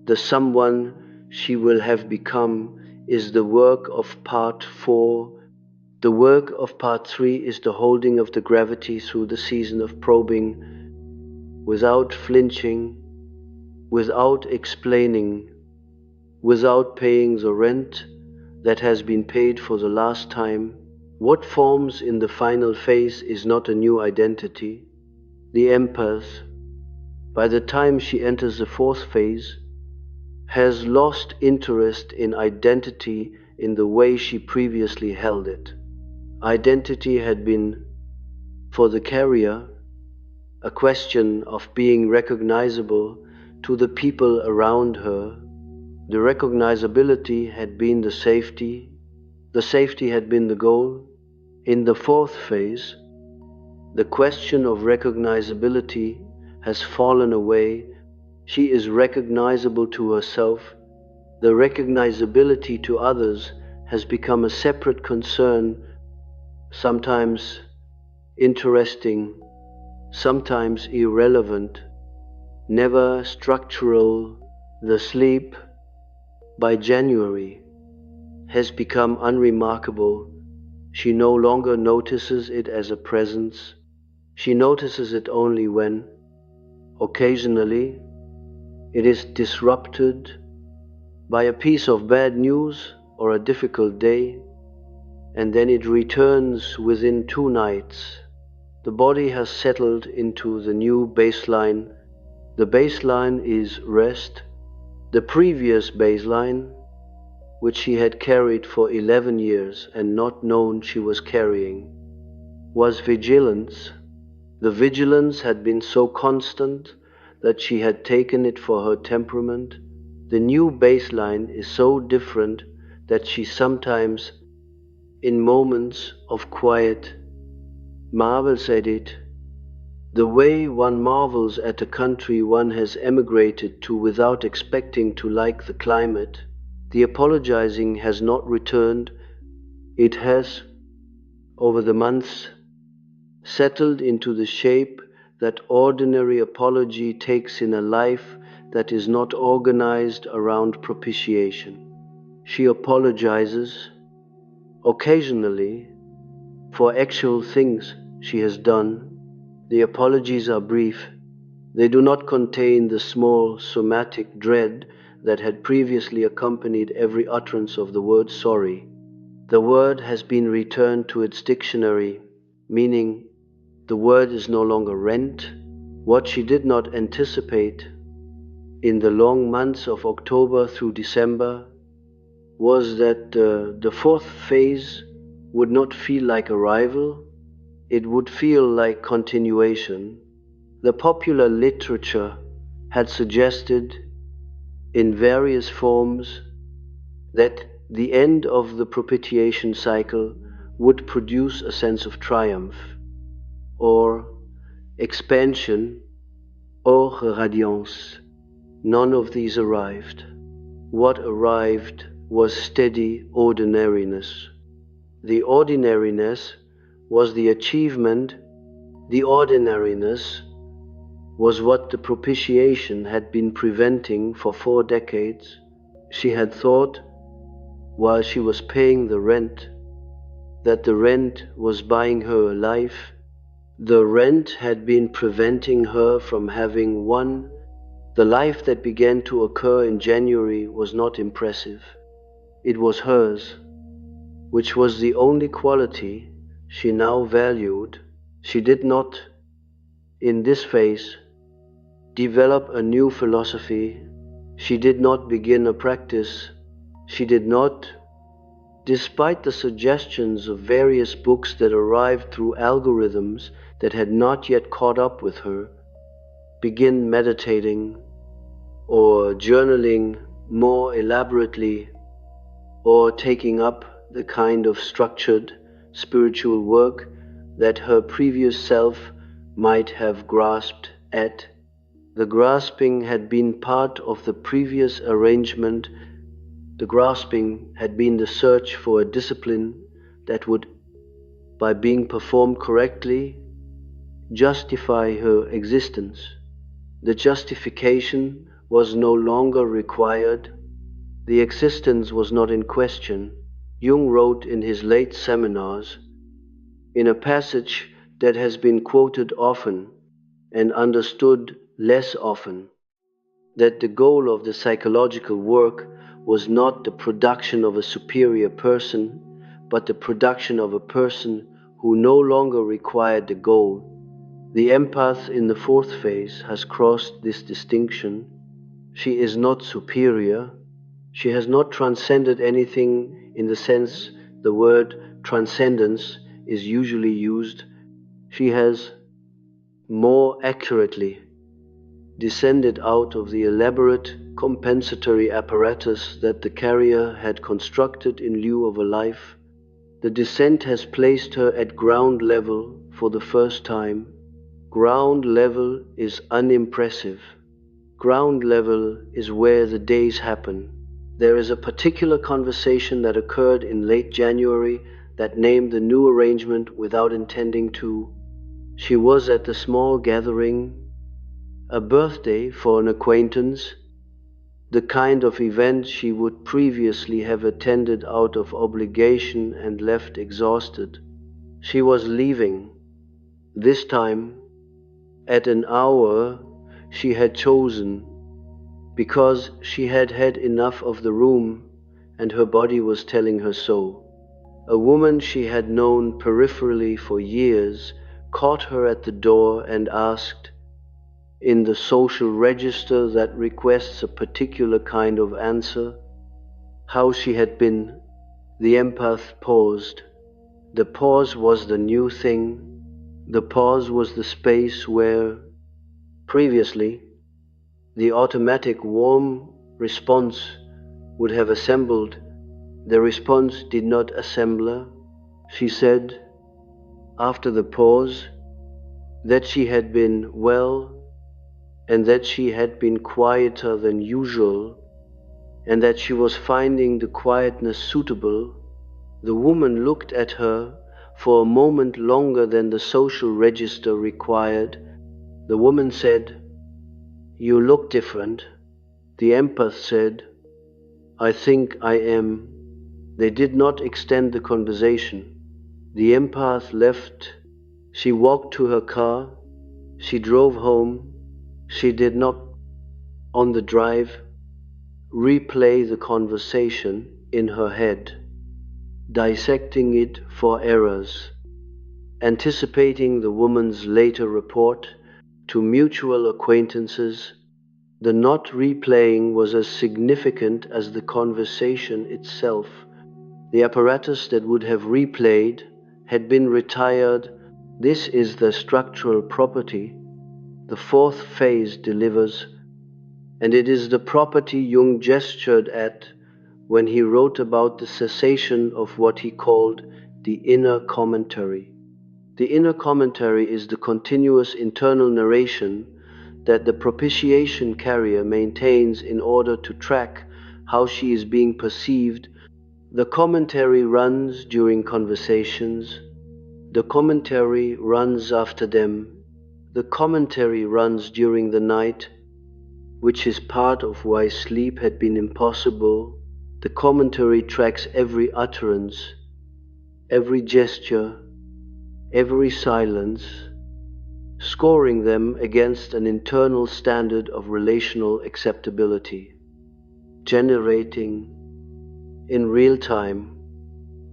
the someone she will have become is the work of part 4. The work of part 3 is the holding of the gravity through the season of probing, without flinching, without explaining, without paying the rent that has been paid for the last time. What forms in the final phase is not a new identity. The empath, by the time she enters the 4th phase, has lost interest in identity in the way she previously held it. Identity had been, for the carrier, a question of being recognizable to the people around her. The recognizability had been the safety had been the goal. In the 4th phase, the question of recognizability has fallen away. She is recognizable to herself. The recognizability to others has become a separate concern, sometimes interesting, sometimes irrelevant, never structural. The sleep, by January, has become unremarkable. She no longer notices it as a presence. She notices it only when, occasionally, it is disrupted by a piece of bad news or a difficult day, and then it returns within 2 nights. The body has settled into the new baseline. The baseline is rest. The previous baseline, which she had carried for 11 years and not known she was carrying, was vigilance. The vigilance had been so constant that she had taken it for her temperament. The new baseline is so different that she sometimes, in moments of quiet, marvels at it, the way one marvels at a country one has emigrated to without expecting to like the climate. The apologizing has not returned. It has, over the months, settled into the shape that ordinary apology takes in a life that is not organized around propitiation. She apologizes, occasionally, for actual things she has done. The apologies are brief. They do not contain the small somatic dread that had previously accompanied every utterance of the word sorry. The word has been returned to its dictionary, meaning the word is no longer rent. What she did not anticipate in the long months of October through December was that the 4th phase would not feel like arrival, it would feel like continuation. The popular literature had suggested in various forms that the end of the propitiation cycle would produce a sense of triumph, or expansion, or radiance. None of these arrived. What arrived was steady ordinariness. The ordinariness was the achievement. The ordinariness was what the propitiation had been preventing for 4 decades. She had thought, while she was paying the rent, that the rent was buying her a life. The rent had been preventing her from having one. The life that began to occur in January was not impressive. It was hers, which was the only quality she now valued. She did not, in this phase, develop a new philosophy. She did not begin a practice. She did not, despite the suggestions of various books that arrived through algorithms that had not yet caught up with her, begin meditating or journaling more elaborately or taking up the kind of structured spiritual work that her previous self might have grasped at. The grasping had been part of the previous arrangement. The grasping had been the search for a discipline that would, by being performed correctly, justify her existence. The justification was no longer required. The existence was not in question. Jung wrote in his late seminars, in a passage that has been quoted often and understood less often, that the goal of the psychological work was not the production of a superior person, but the production of a person who no longer required the goal. The empath in the fourth phase has crossed this distinction. She is not superior. She has not transcended anything in the sense the word transcendence is usually used. She has, more accurately, descended out of the elaborate compensatory apparatus that the carrier had constructed in lieu of a life. The descent has placed her at ground level for the first time. Ground level is unimpressive. Ground level is where the days happen. There is a particular conversation that occurred in late January that named the new arrangement without intending to. She was at the small gathering, a birthday for an acquaintance, the kind of event she would previously have attended out of obligation and left exhausted. She was leaving, this time, at an hour she had chosen, because she had had enough of the room and her body was telling her so. A woman she had known peripherally for years caught her at the door and asked, in the social register that requests a particular kind of answer, how she had been. The empath paused. The pause was the new thing. The pause was the space where, previously, the automatic warm response would have assembled. The response did not assemble. She said, after the pause, that she had been well, and that she had been quieter than usual, and that she was finding the quietness suitable. The woman looked at her for a moment longer than the social register required. The woman said, "You look different." The empath said, "I think I am." They did not extend the conversation. The empath left. She walked to her car. She drove home. She did not, on the drive, replay the conversation in her head, dissecting it for errors, anticipating the woman's later report to mutual acquaintances. The not replaying was as significant as the conversation itself. The apparatus that would have replayed had been retired. This is the structural property the fourth phase delivers, and it is the property Jung gestured at when he wrote about the cessation of what he called the inner commentary. The inner commentary is the continuous internal narration that the propitiation carrier maintains in order to track how she is being perceived. The commentary runs during conversations. The commentary runs after them. The commentary runs during the night, which is part of why sleep had been impossible. The commentary tracks every utterance, every gesture, every silence, scoring them against an internal standard of relational acceptability, generating, in real time,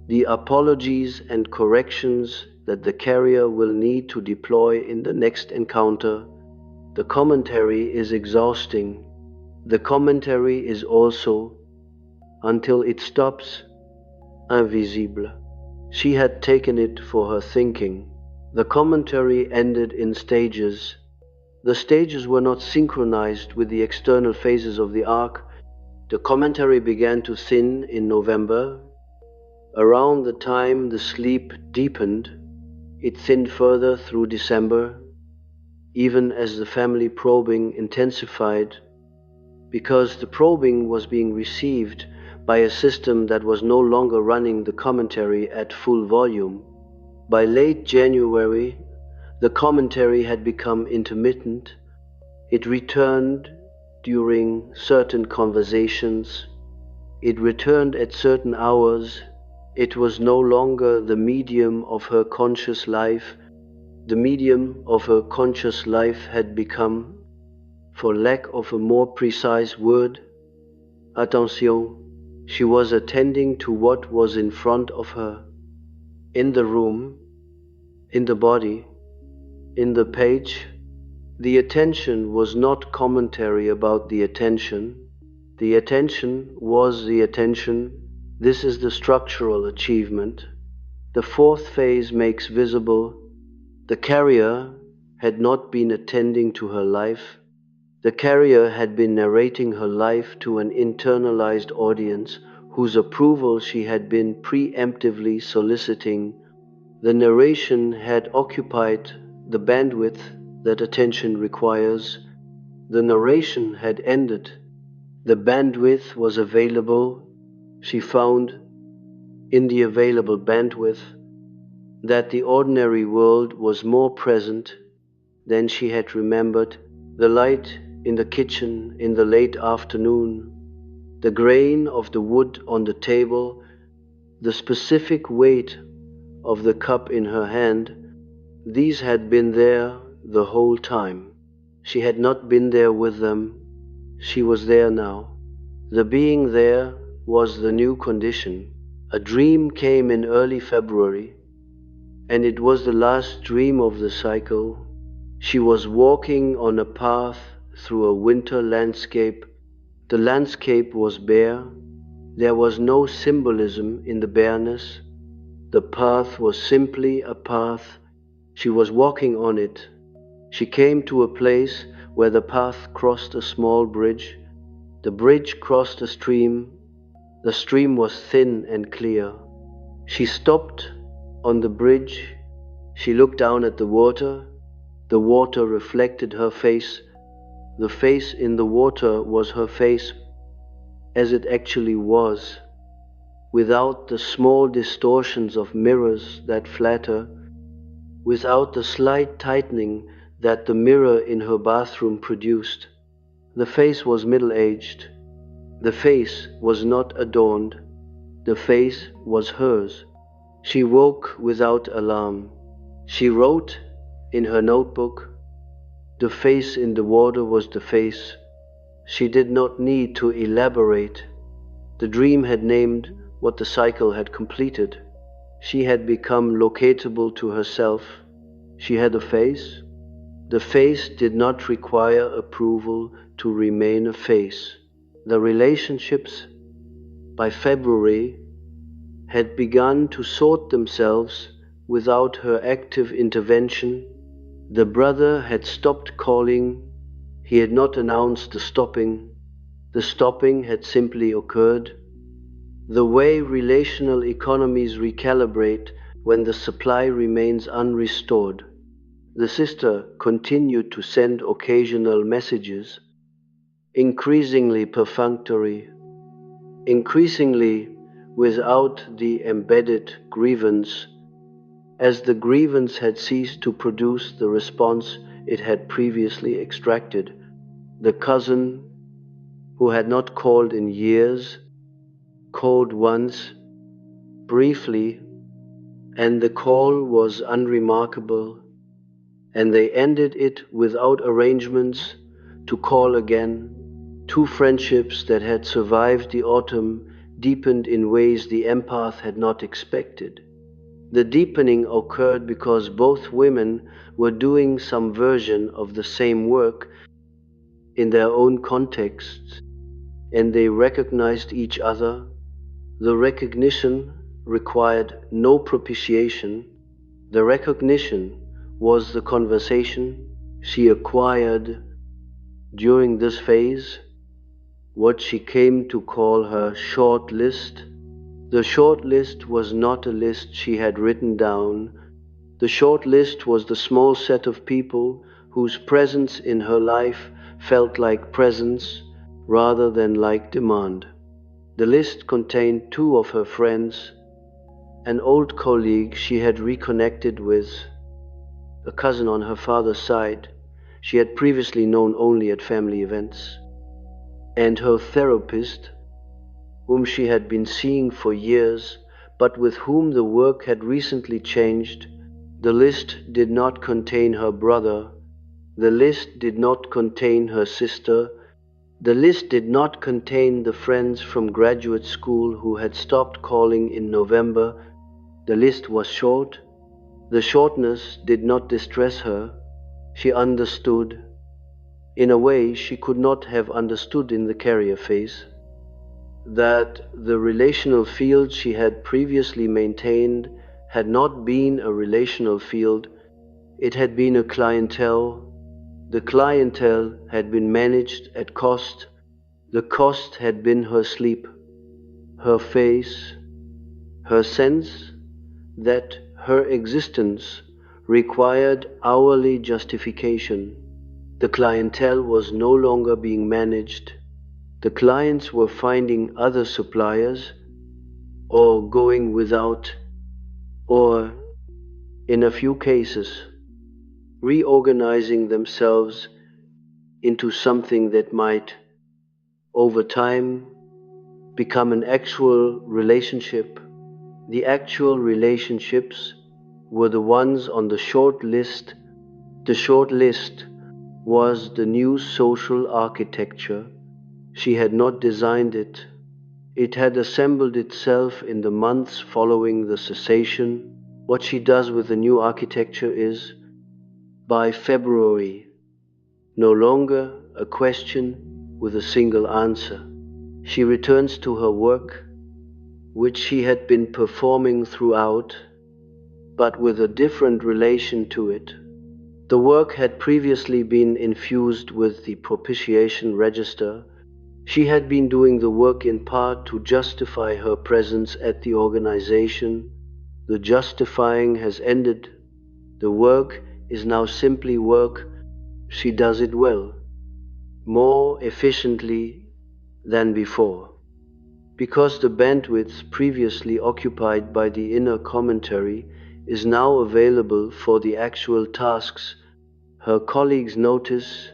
the apologies and corrections that the carrier will need to deploy in the next encounter. The commentary is exhausting. The commentary is also, until it stops, invisible. She had taken it for her thinking. The commentary ended in stages. The stages were not synchronized with the external phases of the arc. The commentary began to thin in November. Around the time the sleep deepened, it thinned further through December, even as the family probing intensified, because the probing was being received by a system that was no longer running the commentary at full volume. By late January, the commentary had become intermittent. It returned during certain conversations. It returned at certain hours. It was no longer the medium of her conscious life. The medium of her conscious life had become, for lack of a more precise word, attention. She was attending to what was in front of her, in the room, in the body, in the page. The attention was not commentary about the attention. The attention was the attention. This is the structural achievement. The fourth phase makes visible the carrier had not been attending to her life. The carrier had been narrating her life to an internalized audience whose approval she had been preemptively soliciting. The narration had occupied the bandwidth that attention requires. The narration had ended. The bandwidth was available. She found, in the available bandwidth, that the ordinary world was more present than she had remembered. The light in the kitchen in the late afternoon, the grain of the wood on the table, the specific weight of the cup in her hand, these had been there the whole time. She had not been there with them. She was there now. The being there was the new condition. A dream came in early February, and it was the last dream of the cycle. She was walking on a path through a winter landscape. The landscape was bare. There was no symbolism in the bareness. The path was simply a path. She was walking on it. She came to a place where the path crossed a small bridge. The bridge crossed a stream. The stream was thin and clear. She stopped on the bridge. She looked down at the water. The water reflected her face. The face in the water was her face as it actually was, without the small distortions of mirrors that flatter, without the slight tightening that the mirror in her bathroom produced. The face was middle-aged. The face was not adorned. The face was hers. She woke without alarm. She wrote in her notebook. The face in the water was the face. She did not need to elaborate. The dream had named what the cycle had completed. She had become locatable to herself. She had a face. The face did not require approval to remain a face. The relationships, by February, had begun to sort themselves without her active intervention. The brother had stopped calling. He had not announced the stopping. The stopping had simply occurred. The way relational economies recalibrate when the supply remains unrestored. The sister continued to send occasional messages, increasingly perfunctory, increasingly without the embedded grievance. As the grievance had ceased to produce the response it had previously extracted. The cousin, who had not called in years, called once, briefly, and the call was unremarkable, and they ended it without arrangements to call again. Two friendships that had survived the autumn deepened in ways the empath had not expected. The deepening occurred because both women were doing some version of the same work in their own contexts, and they recognized each other. The recognition required no propitiation. The recognition was the conversation. She acquired, during this phase, what she came to call her short list. The short list was not a list she had written down. The short list was the small set of people whose presence in her life felt like presence rather than like demand. The list contained two of her friends, an old colleague she had reconnected with, a cousin on her father's side she had previously known only at family events, and her therapist, whom she had been seeing for years, but with whom the work had recently changed. The list did not contain her brother. The list did not contain her sister. The list did not contain the friends from graduate school who had stopped calling in November. The list was short. The shortness did not distress her. She understood, in a way she could not have understood in the carrier phase, that the relational field she had previously maintained had not been a relational field, it had been a clientele. The clientele had been managed at cost. The cost had been her sleep, her face, her sense that her existence required hourly justification. The clientele was no longer being managed. The clients were finding other suppliers, or going without, or, in a few cases, reorganizing themselves into something that might, over time, become an actual relationship. The actual relationships were the ones on the short list. The short list was the new social architecture. She had not designed it. It had assembled itself in the months following the cessation. What she does with the new architecture is, by February, no longer a question with a single answer. She returns to her work, which she had been performing throughout, but with a different relation to it. The work had previously been infused with the propitiation register. She had been doing the work in part to justify her presence at the organization. The justifying has ended. The work is now simply work. She does it well, more efficiently than before. Because the bandwidth previously occupied by the inner commentary is now available for the actual tasks, her colleagues notice.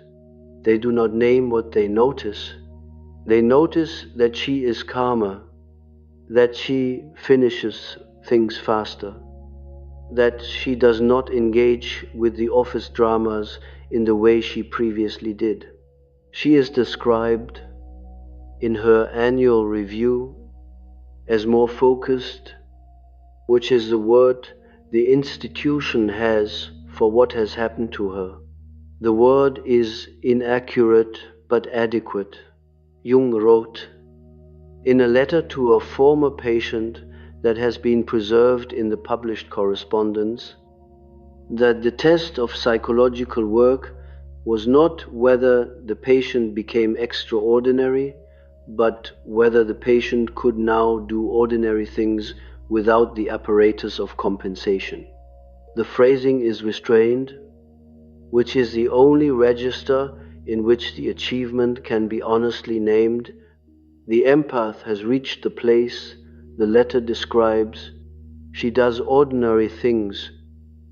They do not name what they notice. They notice that she is calmer, that she finishes things faster, that she does not engage with the office dramas in the way she previously did. She is described in her annual review as more focused, which is the word the institution has for what has happened to her. The word is inaccurate but adequate. Jung wrote, in a letter to a former patient that has been preserved in the published correspondence, that the test of psychological work was not whether the patient became extraordinary, but whether the patient could now do ordinary things without the apparatus of compensation. The phrasing is restrained, which is the only register in which the achievement can be honestly named. The empath has reached the place the letter describes. She does ordinary things.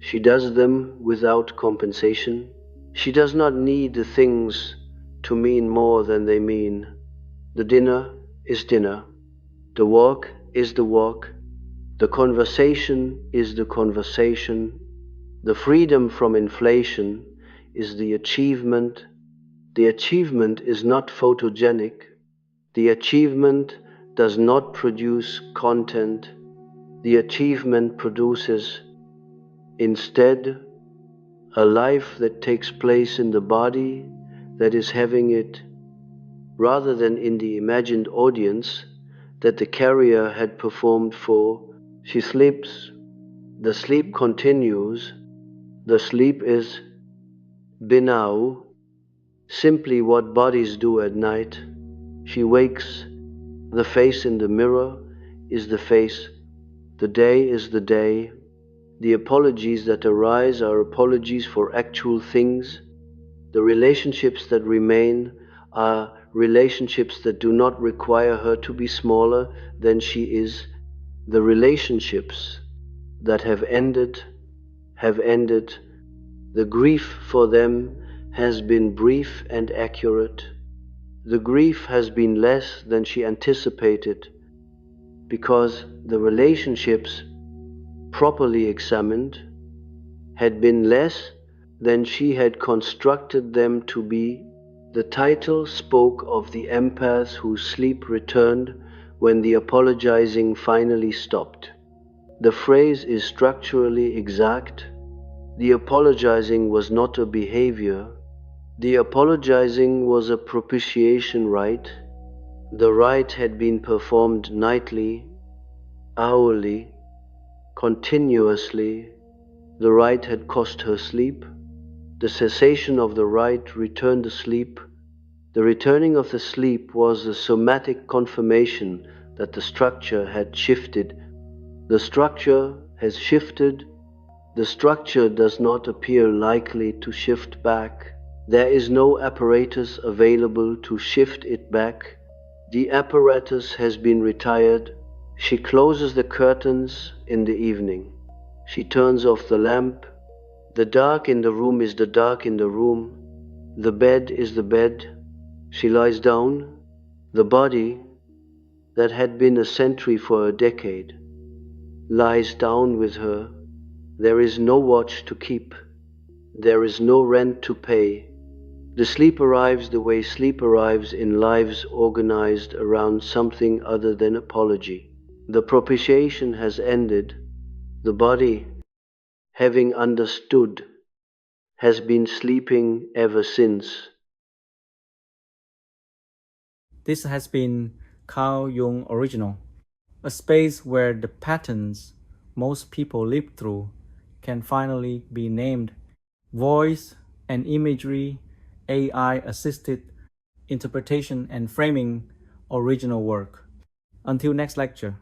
She does them without compensation. She does not need the things to mean more than they mean. The dinner is dinner. The walk is the walk. The conversation is the conversation. The freedom from inflation is the achievement. The achievement is not photogenic. The achievement does not produce content. The achievement produces, instead, a life that takes place in the body that is having it, rather than in the imagined audience that the carrier had performed for. She sleeps. The sleep continues. The sleep is binau, simply what bodies do at night. She wakes. The face in the mirror is the face. The day is the day. The apologies that arise are apologies for actual things. The relationships that remain are relationships that do not require her to be smaller than she is. The relationships that have ended have ended. The grief for them has been brief and accurate. The grief has been less than she anticipated because the relationships, properly examined, had been less than she had constructed them to be. The title spoke of the empath whose sleep returned when the apologizing finally stopped. The phrase is structurally exact. The apologizing was not a behavior. The apologizing was a propitiation rite. The rite had been performed nightly, hourly, continuously. The rite had cost her sleep. The cessation of the rite returned the sleep. The returning of the sleep was a somatic confirmation that the structure had shifted. The structure has shifted. The structure does not appear likely to shift back. There is no apparatus available to shift it back. The apparatus has been retired. She closes the curtains in the evening. She turns off the lamp. The dark in the room is the dark in the room. The bed is the bed. She lies down. The body, that had been a sentry for a decade, lies down with her. There is no watch to keep. There is no rent to pay. The sleep arrives the way sleep arrives in lives organized around something other than apology. The propitiation has ended. The body, having understood, has been sleeping ever since. This has been Carl Jung Original, a space where the patterns most people live through can finally be named. Voice and imagery, AI assisted interpretation and framing, original work. Until next lecture.